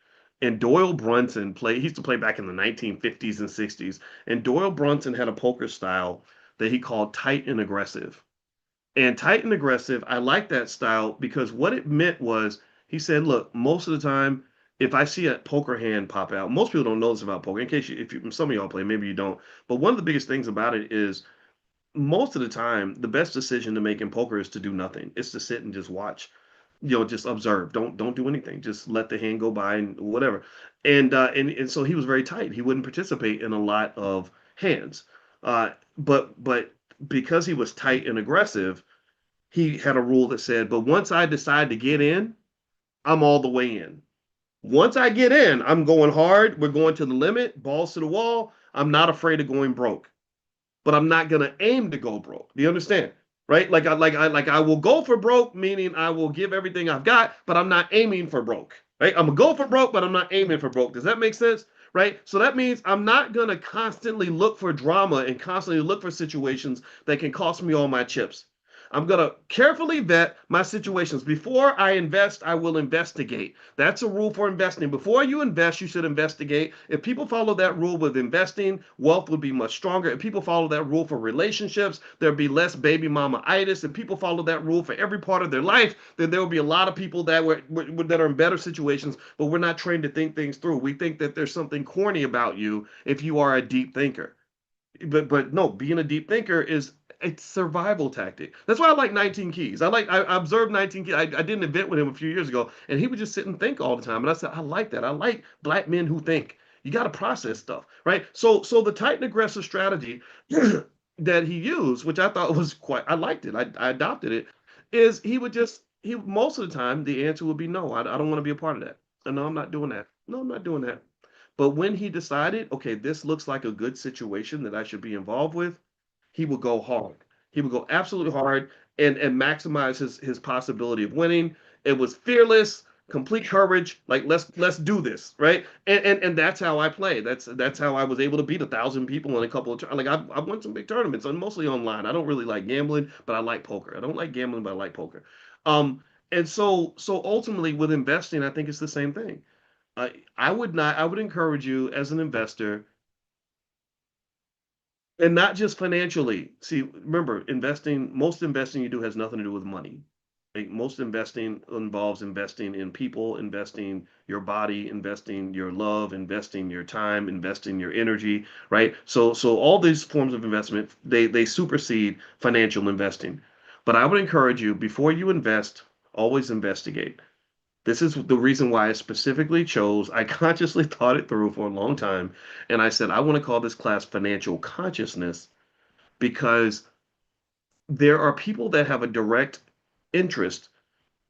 And Doyle Brunson played, he used to play back in the 1950s and 60s. And Doyle Brunson had a poker style that he called tight and aggressive. And tight and aggressive, I like that style because what it meant was he said, look, most of the time, if I see a poker hand pop out, most people don't know this about poker. In case you, if you, some of y'all play, maybe you don't. But one of the biggest things about it is most of the time, the best decision to make in poker is to do nothing. It's to sit and just watch, just observe. Don't do anything. Just let the hand go by and whatever. And so he was very tight. He wouldn't participate in a lot of hands. But because he was tight and aggressive, he had a rule that said, but once I decide to get in, I'm all the way in. Once I get in, I'm going hard. We're going to the limit, balls to the wall. I'm not afraid of going broke, but I'm not gonna aim to go broke. Do you understand? Right? I will go for broke, meaning I will give everything I've got, but I'm not aiming for broke. Right? I'm gonna go for broke, but I'm not aiming for broke. Does that make sense? Right? So that means I'm not gonna constantly look for drama and constantly look for situations that can cost me all my chips. I'm going to carefully vet my situations. Before I invest, I will investigate. That's a rule for investing. Before you invest, you should investigate. If people follow that rule with investing, wealth would be much stronger. If people follow that rule for relationships, there'd be less baby mama-itis. If people follow that rule for every part of their life, then there will be a lot of people that are in better situations, but we're not trained to think things through. We think that there's something corny about you if you are a deep thinker. But no, being a deep thinker is a survival tactic. That's why I like 19 Keys. I observed 19 Keys. I did an event with him a few years ago, and he would just sit and think all the time. And I said, I like that. I like black men who think. You got to process stuff, right? So the tight and aggressive strategy that he used, which I thought was quite, I liked it. I adopted it. Is he would just he most of the time the answer would be no. I don't want to be a part of that. And no, I'm not doing that. No, I'm not doing that. But when he decided, okay, this looks like a good situation that I should be involved with, he would go hard. He would go absolutely hard and maximize his possibility of winning. It was fearless, complete courage. Like let's do this, right? And that's how I play. That's how I was able to beat 1,000 people in a couple of like I've won some big tournaments, and mostly online. I don't really like gambling, but I like poker. I don't like gambling, but I like poker. And so ultimately with investing, I think it's the same thing. I would encourage you as an investor, and not just financially. See, remember, most investing you do has nothing to do with money. Right? Most investing involves investing in people, investing your body, investing your love, investing your time, investing your energy, right? So all these forms of investment, they supersede financial investing. But I would encourage you, before you invest, always investigate. This is the reason why I specifically chose, I consciously thought it through for a long time. And I said, I want to call this class financial consciousness because there are people that have a direct interest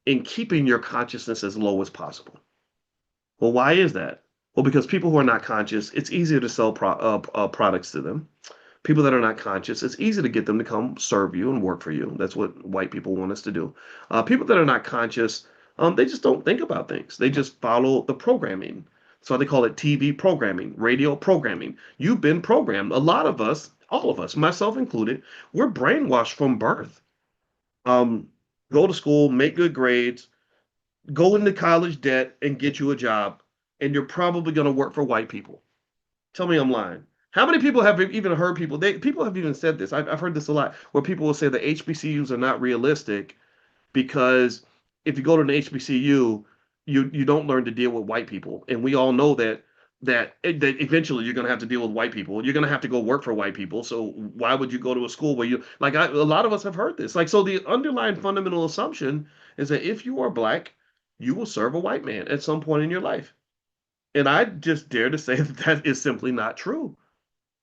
in keeping your consciousness as low as possible. Well, why is that? Well, because people who are not conscious, it's easier to sell products to them. People that are not conscious, it's easy to get them to come serve you and work for you. That's what white people want us to do. People that are not conscious, they just don't think about things. They just follow the programming. So they call it TV programming, radio programming. You've been programmed. A lot of us, all of us, myself included, we're brainwashed from birth. Um, Go to school, make good grades, go into college debt, and get you a job, and you're probably going to work for white people. Tell me I'm lying. How many people have even heard people? People have even said this. I've heard this a lot, where people will say the HBCUs are not realistic because if you go to an HBCU, you don't learn to deal with white people, and we all know that eventually you're going to have to deal with white people. You're going to have to go work for white people. So why would you go to a school where a lot of us have heard this. Like, so the underlying fundamental assumption is that if you are black, you will serve a white man at some point in your life. And I just dare to say that that is simply not true.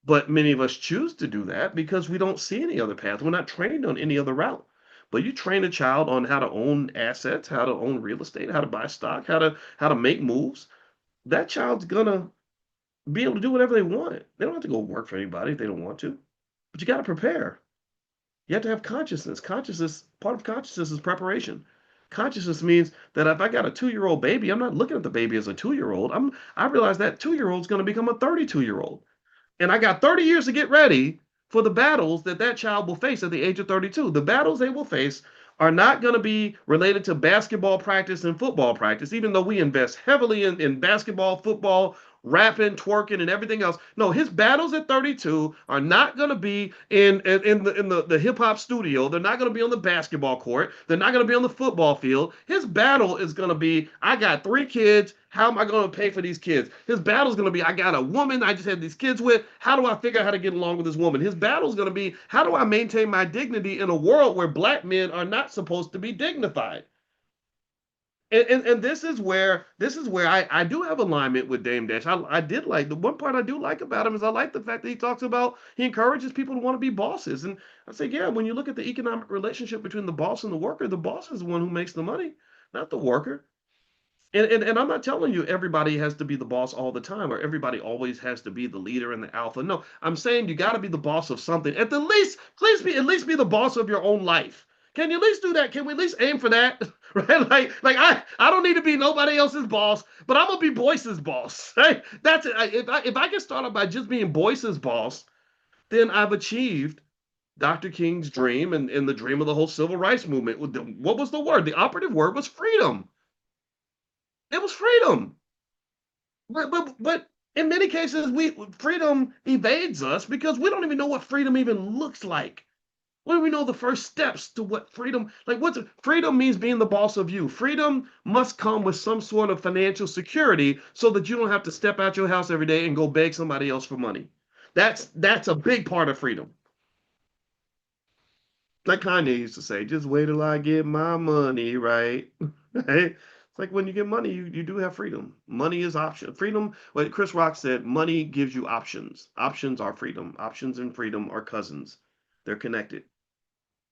But many of us choose to do that because we don't see any other path. We're not trained on any other route. But you train a child on how to own assets, how to own real estate, how to buy stock, how to make moves. That child's gonna be able to do whatever they want. They don't have to go work for anybody if they don't want to. But you got to prepare. You have to have consciousness. Consciousness, part of consciousness is preparation. Consciousness means that if I got a 2-year-old baby, I'm not looking at the baby as a 2-year-old. I realize that 2-year-old is going to become a 32-year-old. And I got 30 years to get ready for the battles that that child will face at the age of 32. The battles they will face are not going to be related to basketball practice and football practice, even though we invest heavily in basketball, football, rapping, twerking, and everything else. No, his battles at 32 are not going to be in the hip hop studio. They're not going to be on the basketball court. They're not going to be on the football field. His battle is going to be, I got 3 kids. How am I going to pay for these kids? His battle is going to be, I got a woman I just had these kids with. How do I figure out how to get along with this woman? His battle is going to be, how do I maintain my dignity in a world where black men are not supposed to be dignified? And this is where I do have alignment with Dame Dash. I did like the one part I do like about him is I like the fact that he talks about he encourages people to want to be bosses. And I say, yeah, when you look at the economic relationship between the boss and the worker, the boss is the one who makes the money, not the worker. And I'm not telling you everybody has to be the boss all the time or everybody always has to be the leader and the alpha. No, I'm saying you got to be the boss of something. At the least, please be at least be the boss of your own life. Can you at least do that? Can we at least aim for that? Right? Like I don't need to be nobody else's boss, but I'm gonna be Boyce's boss. Right? That's it. If I can start out by just being Boyce's boss, then I've achieved Dr. King's dream and the dream of the whole civil rights movement. What was the word? The operative word was freedom. It was freedom. But in many cases, we freedom evades us because we don't even know what freedom even looks like. What do we know the first steps to what freedom like what's freedom means being the boss of you. Freedom must come with some sort of financial security so that you don't have to step out your house every day and go beg somebody else for money. That's a big part of freedom. Like Kanye used to say, just wait till I get my money, right? Right? It's like when you get money, you do have freedom. Money is option. Freedom, what Chris Rock said, money gives you options. Options are freedom. Options and freedom are cousins. They're connected.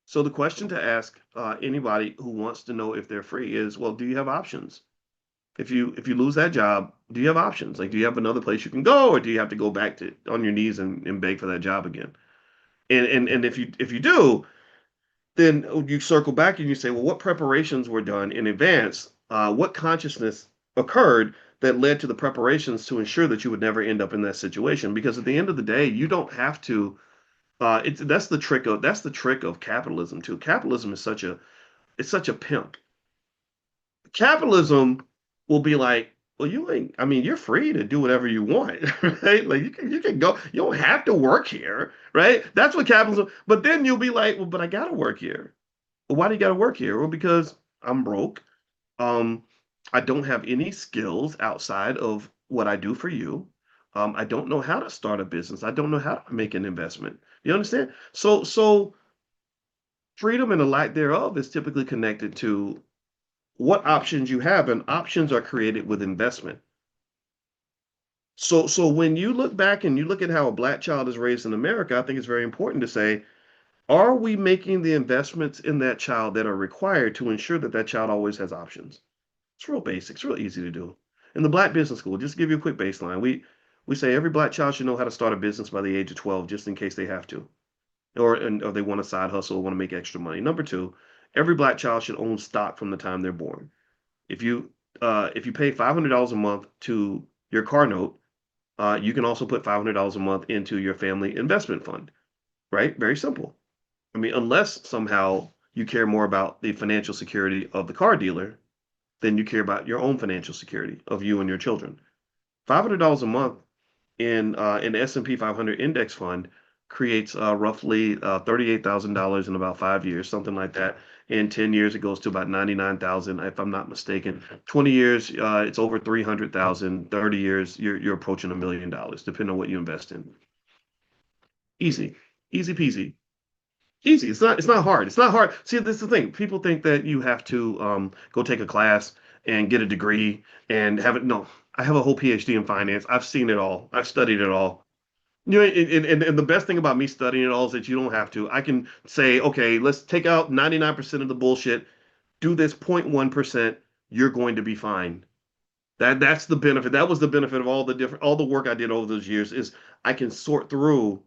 So the question to ask anybody who wants to know if they're free is, well, do you have options? If you lose that job, do you have options? Like, do you have another place you can go, or do you have to go back to on your knees and beg for that job again? And if you do, then you circle back and you say, well, what preparations were done in advance? What consciousness occurred that led to the preparations to ensure that you would never end up in that situation? Because at the end of the day, you don't have to. That's the trick of capitalism too. Capitalism is such a pimp. Capitalism will be like, well, you ain't. I mean, you're free to do whatever you want, right? Like you can go. You don't have to work here, right? That's what capitalism. But then you'll be like, well, but I gotta work here. Well, why do you gotta work here? Well, because I'm broke. Um, I don't have any skills outside of what I do for you. I don't know how to start a business. I don't know how to make an investment. You understand? So freedom and the lack thereof is typically connected to what options you have, and options are created with investment. So when you look back and you look at how a black child is raised in America, I think it's very important to say, are we making the investments in that child that are required to ensure that that child always has options? It's real basic. It's real easy to do. In the Black Business School, just to give you a quick baseline, we say every black child should know how to start a business by the age of 12, just in case they have to, or they want a side hustle or want to make extra money. Number two, every black child should own stock from the time they're born. If you if you pay $500 a month to your car note, you can also put $500 a month into your family investment fund, right? Very simple. I mean, unless somehow you care more about the financial security of the car dealer than you care about your own financial security of you and your children. $500 a month in an S&P 500 index fund creates roughly $38,000 in about 5 years, something like that. In 10 years, it goes to about 99,000, if I'm not mistaken. 20 years, it's over 300,000. 30 years, you're approaching $1 million, depending on what you invest in. Easy, easy peasy. Easy. It's not hard. It's not hard. See, this is the thing. People think that you have to go take a class and get a degree and have it. No, I have a whole PhD in finance. I've seen it all. I've studied it all. You know, and the best thing about me studying it all is that you don't have to. I can say, okay, let's take out 99% of the bullshit. Do this 0.1%. You're going to be fine. That's the benefit. That was the benefit of all the work I did over those years is I can sort through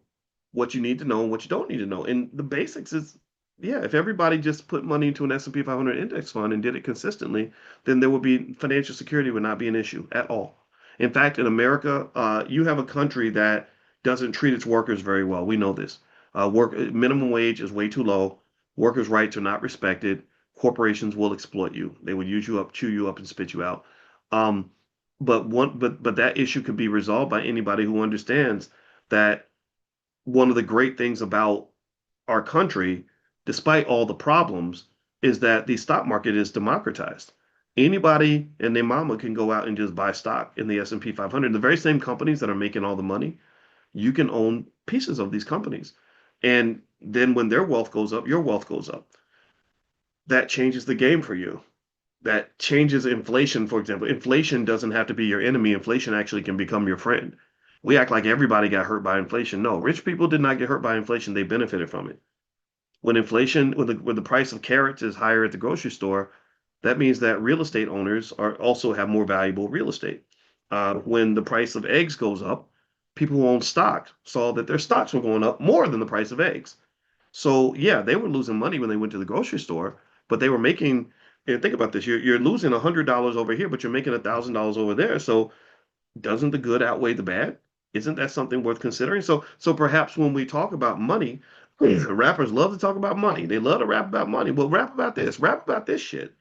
what you need to know and what you don't need to know. And the basics is, yeah, if everybody just put money into an S&P 500 index fund and did it consistently, then there would be financial security would not be an issue at all. In fact, in America, you have a country that doesn't treat its workers very well. We know this. Work minimum wage is way too low. Workers' rights are not respected. Corporations will exploit you. They would use you up, chew you up, and spit you out. Um, but that issue could be resolved by anybody who understands that one of the great things about our country, despite all the problems, is that the stock market is democratized. Anybody and their mama can go out and just buy stock in the S&P 500. The very same companies that are making all the money, you can own pieces of these companies. And then when their wealth goes up, your wealth goes up. That changes the game for you. That changes inflation, for example. Inflation doesn't have to be your enemy. Inflation actually can become your friend. We act like everybody got hurt by inflation. No, rich people did not get hurt by inflation. They benefited from it. When the price of carrots is higher at the grocery store, that means that real estate owners are also have more valuable real estate. When the price of eggs goes up, people who own stock saw that their stocks were going up more than the price of eggs. So yeah, they were losing money when they went to the grocery store, but they were making. And think about this: you're losing $100 over here, but you're making $1,000 over there. So doesn't the good outweigh the bad? Isn't that something worth considering? So perhaps when we talk about money, rappers love to talk about money. They love to rap about money. Well, rap about this. Rap about this shit.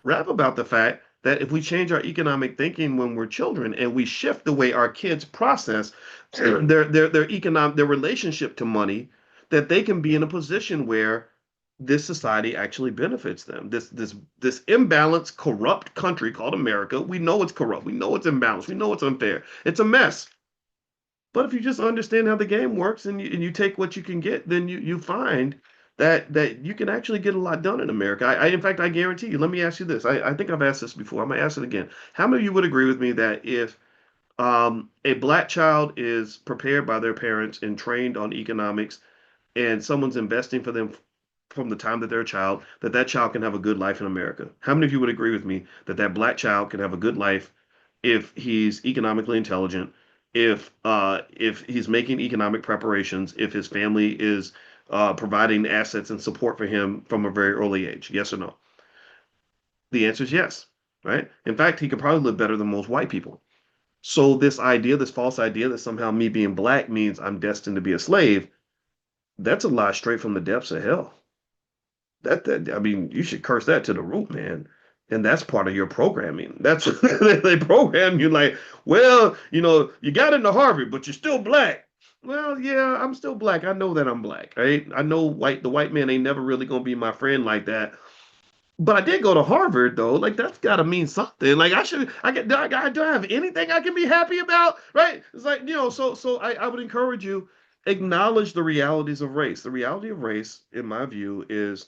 Rap about the fact that if we change our economic thinking when we're children and we shift the way our kids process their relationship to money, that they can be in a position where this society actually benefits them. This imbalanced, corrupt country called America, we know it's corrupt. We know it's imbalanced. We know it's unfair. It's a mess. But if you just understand how the game works and you take what you can get, then you find that you can actually get a lot done in America. In fact, I guarantee you. Let me ask you this. I think I've asked this before. I'm gonna ask it again. How many of you would agree with me that if a black child is prepared by their parents and trained on economics, and someone's investing for them from the time that they're a child, that child can have a good life in America? How many of you would agree with me that that black child can have a good life if he's economically intelligent, if he's making economic preparations, if his family is providing assets and support for him from a very early age? Yes or no? The answer is yes, right? In fact, he could probably live better than most white people. So this idea, this false idea that somehow me being black means I'm destined to be a slave, that's a lie straight from the depths of hell. That I mean, you should curse that to the root, man. And that's part of your programming. That's they program you like, well, you got into Harvard, but you're still black. Well, yeah, I'm still black. I know that I'm black, right? I know the white man ain't never really gonna be my friend like that. But I did go to Harvard though. Like that's gotta mean something. Like I should I get do I have anything I can be happy about? Right? It's like, so I would encourage you, acknowledge the realities of race. The reality of race, in my view, is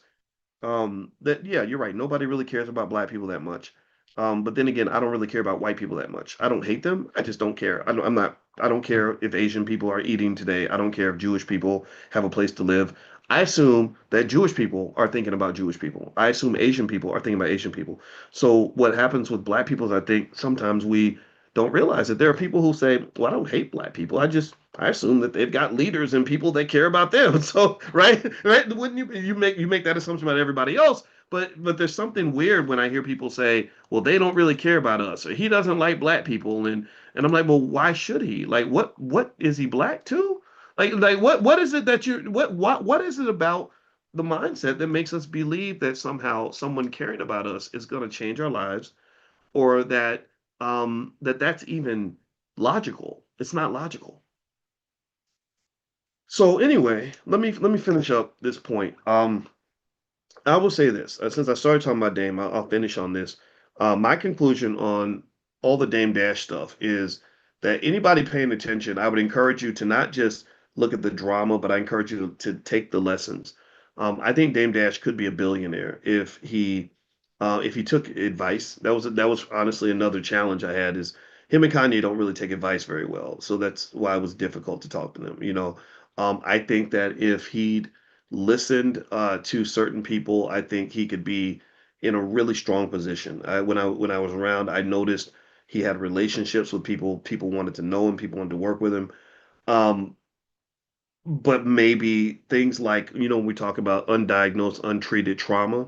that yeah, you're right. Nobody really cares about black people that much. But then again, I don't really care about white people that much. I don't hate them. I just don't care. I'm not. I don't care if Asian people are eating today. I don't care if Jewish people have a place to live. I assume that Jewish people are thinking about Jewish people. I assume Asian people are thinking about Asian people. So what happens with black people is I think sometimes we don't realize that there are people who say, "Well, I don't hate black people. I assume that they've got leaders and people that care about them." So, right, right? Wouldn't you make that assumption about everybody else? but there's something weird when I hear people say, well, they don't really care about us, or he doesn't like black people, and I'm like, well, why should he? Like, what is he black too? Like what is it that you what is it about the mindset that makes us believe that somehow someone caring about us is going to change our lives, or that that's even logical? It's not logical. So anyway, let me finish up this point. I will say this. Since I started talking about Dame, I'll finish on this. My conclusion on all the Dame Dash stuff is that anybody paying attention, I would encourage you to not just look at the drama, but I encourage you to take the lessons. I think Dame Dash could be a billionaire if he took advice. That was honestly another challenge I had is him and Kanye don't really take advice very well, so that's why it was difficult to talk to them. I think that if he'd listened to certain people, I think he could be in a really strong position. When I was around, I noticed he had relationships with people. People wanted to know him. People wanted to work with him. Um, but maybe things like when we talk about undiagnosed, untreated trauma,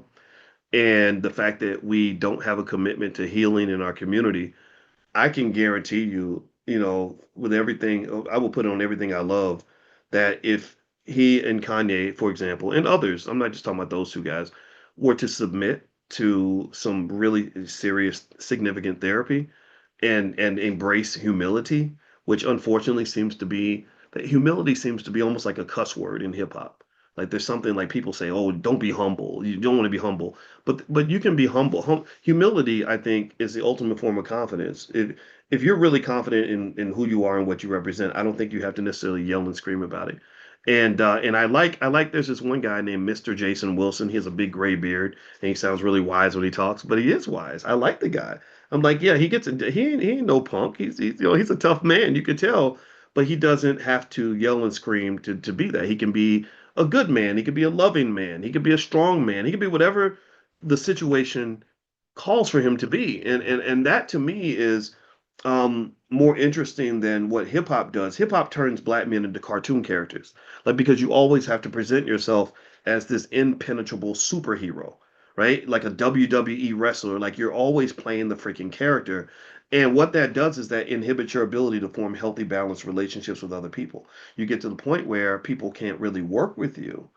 and the fact that we don't have a commitment to healing in our community, I can guarantee you, with everything, I will put on everything I love, that if he and Kanye, for example, and others, I'm not just talking about those two guys, were to submit to some really serious, significant therapy and embrace humility, which unfortunately seems to be that humility seems to be almost like a cuss word in hip hop. Like there's something like people say, "Oh, don't be humble. You don't want to be humble." But you can be humble. Humility, I think, is the ultimate form of confidence. If you're really confident in who you are and what you represent, I don't think you have to necessarily yell and scream about it. And I like there's this one guy named Mr. Jason Wilson. He has a big gray beard and he sounds really wise when he talks, but he is wise. I like the guy. I'm like, yeah, he ain't no punk. He's a tough man. You could tell, but he doesn't have to yell and scream to be that. He can be a good man. He could be a loving man. He could be a strong man. He could be whatever the situation calls for him to be. And that to me is more interesting than what hip hop does. Hip hop turns black men into cartoon characters, like because you always have to present yourself as this impenetrable superhero, right? Like a WWE wrestler, like you're always playing the freaking character. And what that does is that inhibits your ability to form healthy, balanced relationships with other people. You get to the point where people can't really work with you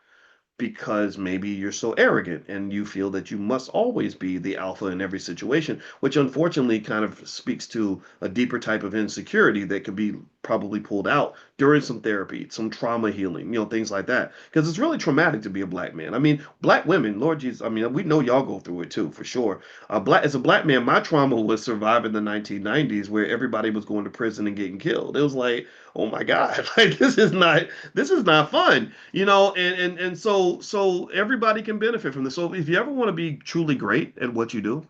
because maybe you're so arrogant and you feel that you must always be the alpha in every situation, which unfortunately kind of speaks to a deeper type of insecurity that could be probably pulled out during some therapy, some trauma healing, things like that. Because it's really traumatic to be a black man. I mean, black women, Lord Jesus, I mean, we know y'all go through it too, for sure. As a black man, my trauma was surviving the 1990s where everybody was going to prison and getting killed. It was like, oh my God, like this is not fun, and so everybody can benefit from this. So if you ever want to be truly great at what you do,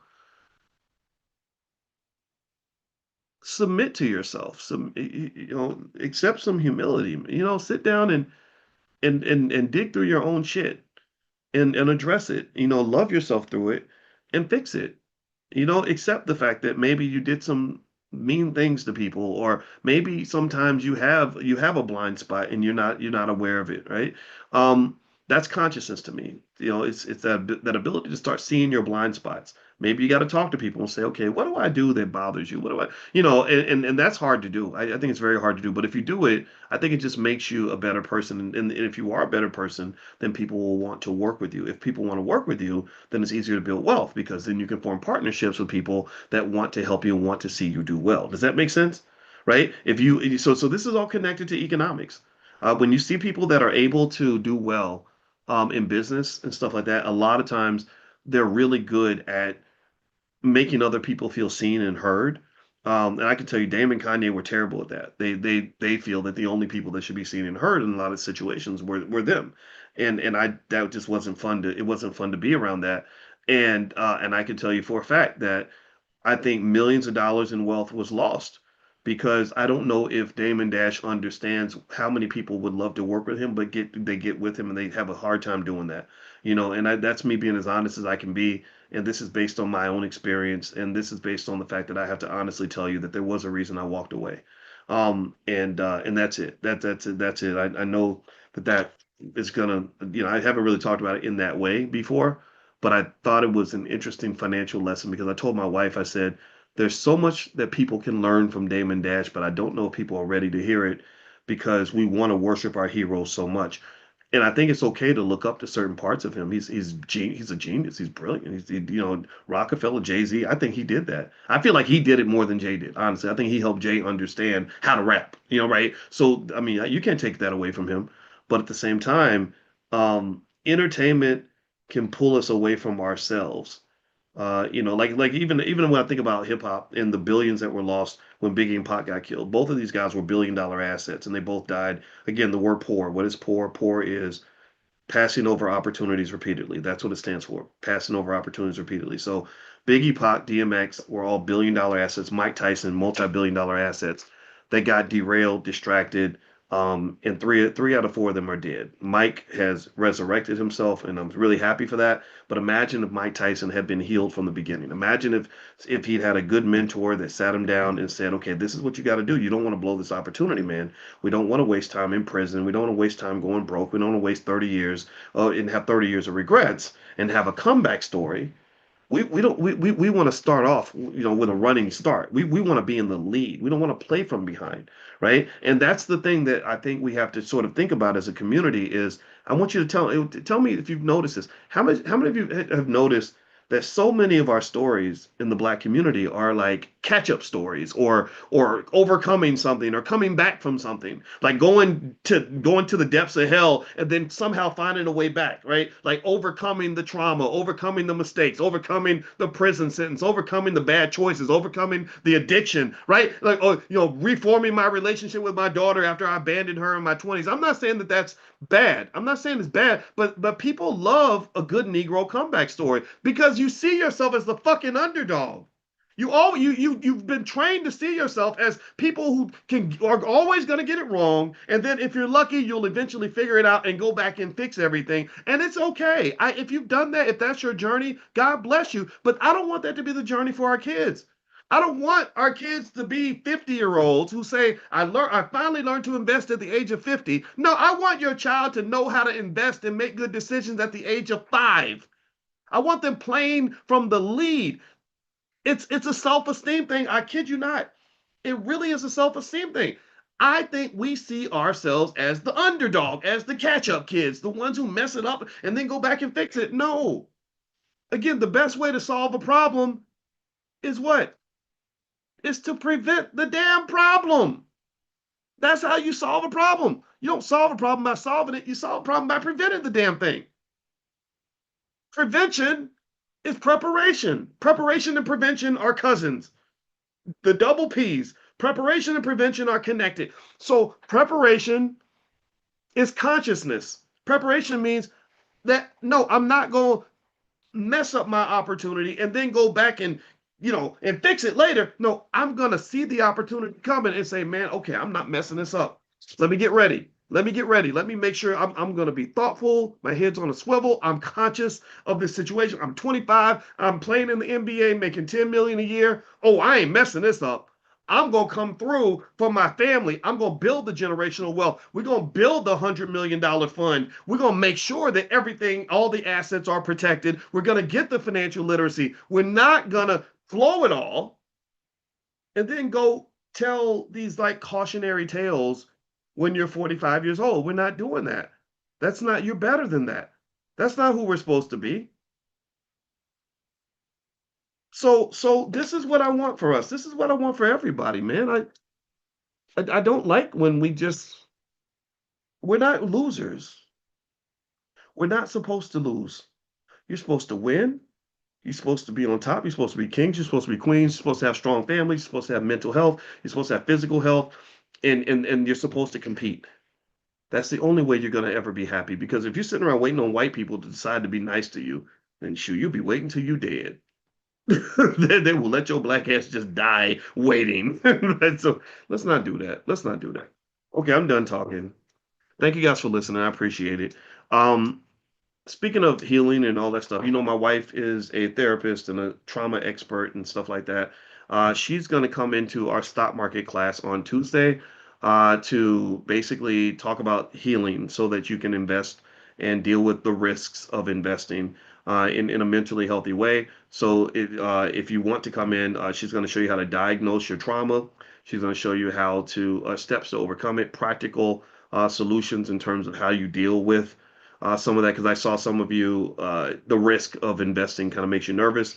submit to yourself. Accept some humility. Sit down and dig through your own shit and address it. Love yourself through it and fix it. Accept the fact that maybe you did some mean things to people, or maybe sometimes you have a blind spot and you're not aware of it, right? That's consciousness to me. It's that ability to start seeing your blind spots. Maybe you got to talk to people and say, okay, what do I do that bothers you? What do I, and that's hard to do. I think it's very hard to do. But if you do it, I think it just makes you a better person. And if you are a better person, then people will want to work with you. If people want to work with you, then it's easier to build wealth because then you can form partnerships with people that want to help you and want to see you do well. Does that make sense? Right? If you so this is all connected to economics. When you see people that are able to do well in business and stuff like that, a lot of times they're really good at making other people feel seen and heard. And I can tell you, Damon and Kanye were terrible at that. They feel that the only people that should be seen and heard in a lot of situations were them, and that just wasn't fun to it wasn't fun to be around that. And I can tell you for a fact that I think millions of dollars in wealth was lost because I don't know if Damon Dash understands how many people would love to work with him, but they get with him and they have a hard time doing that. That's me being as honest as I can be. And this is based on my own experience, and this is based on the fact that I have to honestly tell you that there was a reason I walked away. And that's it. That's it. I know that is gonna, I haven't really talked about it in that way before, but I thought it was an interesting financial lesson because I told my wife, I said, there's so much that people can learn from Damon Dash, but I don't know if people are ready to hear it because we want to worship our heroes so much. And I think it's okay to look up to certain parts of him. He's a genius. He's brilliant. Rockefeller, Jay-Z. I think he did that. I feel like he did it more than Jay did. Honestly, I think he helped Jay understand how to rap. Right? So I mean, you can't take that away from him. But at the same time, entertainment can pull us away from ourselves. Like even when I think about hip hop and the billions that were lost when Biggie and Pac got killed, both of these guys were billion-dollar assets, and they both died. Again, the word poor. What is poor? Poor is passing over opportunities repeatedly. That's what it stands for. Passing over opportunities repeatedly. So Biggie, Pac, DMX were all billion-dollar assets. Mike Tyson, multi-billion-dollar assets. They got derailed, distracted, and three out of four of them are dead. Mike has resurrected himself, and I'm really happy for that. But imagine if Mike Tyson had been healed from the beginning. Imagine if he'd had a good mentor that sat him down and said, "Okay, this is what you got to do. You don't want to blow this opportunity, man. We don't want to waste time in prison. We don't want to waste time going broke. We don't want to waste 30 years and have 30 years of regrets and have a comeback story. We don't we want to start off with a running start. We want to be in the lead. We don't want to play from behind, right? And that's the thing that I think we have to sort of think about as a community is I want you to tell me if you've noticed this. How many of you have noticed that so many of our stories in the Black community are like catch-up stories or overcoming something or coming back from something, like going to the depths of hell and then somehow finding a way back, right? Like overcoming the trauma, overcoming the mistakes, overcoming the prison sentence, overcoming the bad choices, overcoming the addiction, right? Like, oh, reforming my relationship with my daughter after I abandoned her in my 20s. I'm not saying that that's bad. I'm not saying it's bad, but people love a good Negro comeback story because you see yourself as the fucking underdog. You've been trained to see yourself as people who are always going to get it wrong, and then if you're lucky, you'll eventually figure it out and go back and fix everything, and it's okay. If you've done that, if that's your journey, God bless you. But I don't want that to be the journey for our kids. I don't want our kids to be 50-year-olds who say, I finally learned to invest at the age of 50. No, I want your child to know how to invest and make good decisions at the age of 5. I want them playing from the lead. It's a self-esteem thing. I kid you not. It really is a self-esteem thing. I think we see ourselves as the underdog, as the catch-up kids, the ones who mess it up and then go back and fix it. No. Again, the best way to solve a problem is what? Is to prevent the damn problem. That's how you solve a problem. You don't solve a problem by solving it. You solve a problem by preventing the damn thing. Prevention is preparation. Preparation and prevention are cousins. The double P's. Preparation and prevention are connected. So preparation is consciousness. Preparation means that no, I'm not going to mess up my opportunity and then go back and fix it later. No, I'm going to see the opportunity coming and say, man, okay, I'm not messing this up. Let me get ready. Let me get ready. Let me make sure I'm going to be thoughtful. My head's on a swivel. I'm conscious of this situation. I'm 25. I'm playing in the NBA, making 10 million a year. Oh, I ain't messing this up. I'm going to come through for my family. I'm going to build the generational wealth. We're going to build the $100 million fund. We're going to make sure that everything, all the assets are protected. We're going to get the financial literacy. We're not going to flow it all and then go tell these like cautionary tales when you're 45 years old. We're not doing that. That's not, you're better than that. That's not who we're supposed to be. So this is what I want for us. This is what I want for everybody, man. I don't like when we're not losers. We're not supposed to lose. You're supposed to win. You're supposed to be on top. You're supposed to be kings. You're supposed to be queens. You're supposed to have strong families. You're supposed to have mental health. You're supposed to have physical health. And you're supposed to compete. That's the only way you're going to ever be happy. Because if you're sitting around waiting on white people to decide to be nice to you, then shoot, you'll be waiting till you're dead. They will let your black ass just die waiting. So let's not do that. Let's not do that. Okay, I'm done talking. Thank you guys for listening. I appreciate it. Um, Speaking of healing and all that stuff, my wife is a therapist and a trauma expert and stuff like that. She's going to come into our stock market class on Tuesday to basically talk about healing so that you can invest and deal with the risks of investing in a mentally healthy way. So if you want to come in, she's going to show you how to diagnose your trauma. She's going to show you how to steps to overcome it, practical solutions in terms of how you deal with some of that. Because I saw some of you, the risk of investing kind of makes you nervous.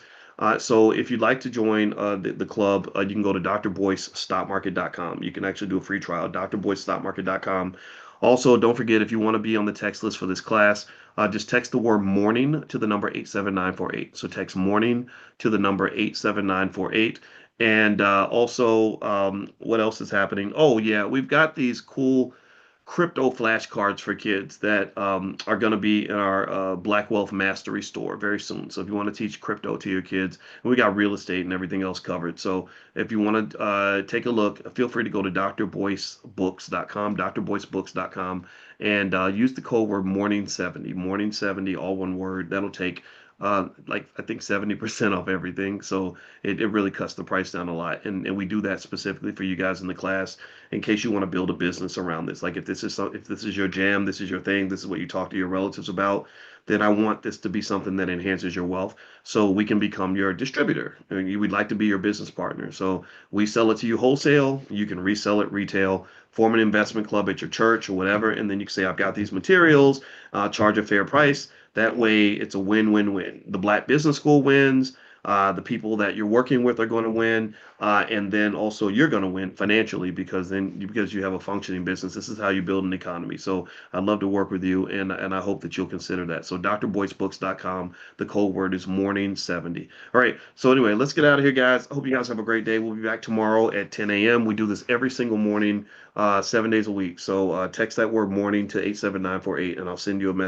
So if you'd like to join the club, you can go to drboycestockmarket.com. You can actually do a free trial, drboycestockmarket.com. Also, don't forget, if you want to be on the text list for this class, just text the word morning to the number 87948. So text morning to the number 87948. And also, what else is happening? Oh, yeah, we've got these cool crypto flashcards for kids that are going to be in our Black Wealth Mastery store very soon. So if you want to teach crypto to your kids, and we got real estate and everything else covered. So if you want to take a look, feel free to go to drboycebooks.com, drboycebooks.com, and use the code word morning70, morning70, all one word. That'll take like I think 70% off everything. So it really cuts the price down a lot. And we do that specifically for you guys in the class in case you want to build a business around this. Like if this is your jam, this is your thing, this is what you talk to your relatives about, then I want this to be something that enhances your wealth so we can become your distributor. And we'd like to be your business partner. So we sell it to you wholesale, you can resell it retail, form an investment club at your church or whatever, and then you can say, I've got these materials, charge a fair price. That way it's a win-win-win. The Black Business School wins. The people that you're working with are going to win, and then also you're going to win financially because you have a functioning business. This is how you build an economy. So I'd love to work with you, and I hope that you'll consider that. So drboycebooks.com. The code word is morning70. All right. So anyway, let's get out of here, guys. I hope you guys have a great day. We'll be back tomorrow at 10 a.m. We do this every single morning, 7 days a week. So text that word morning to 87948, and I'll send you a message.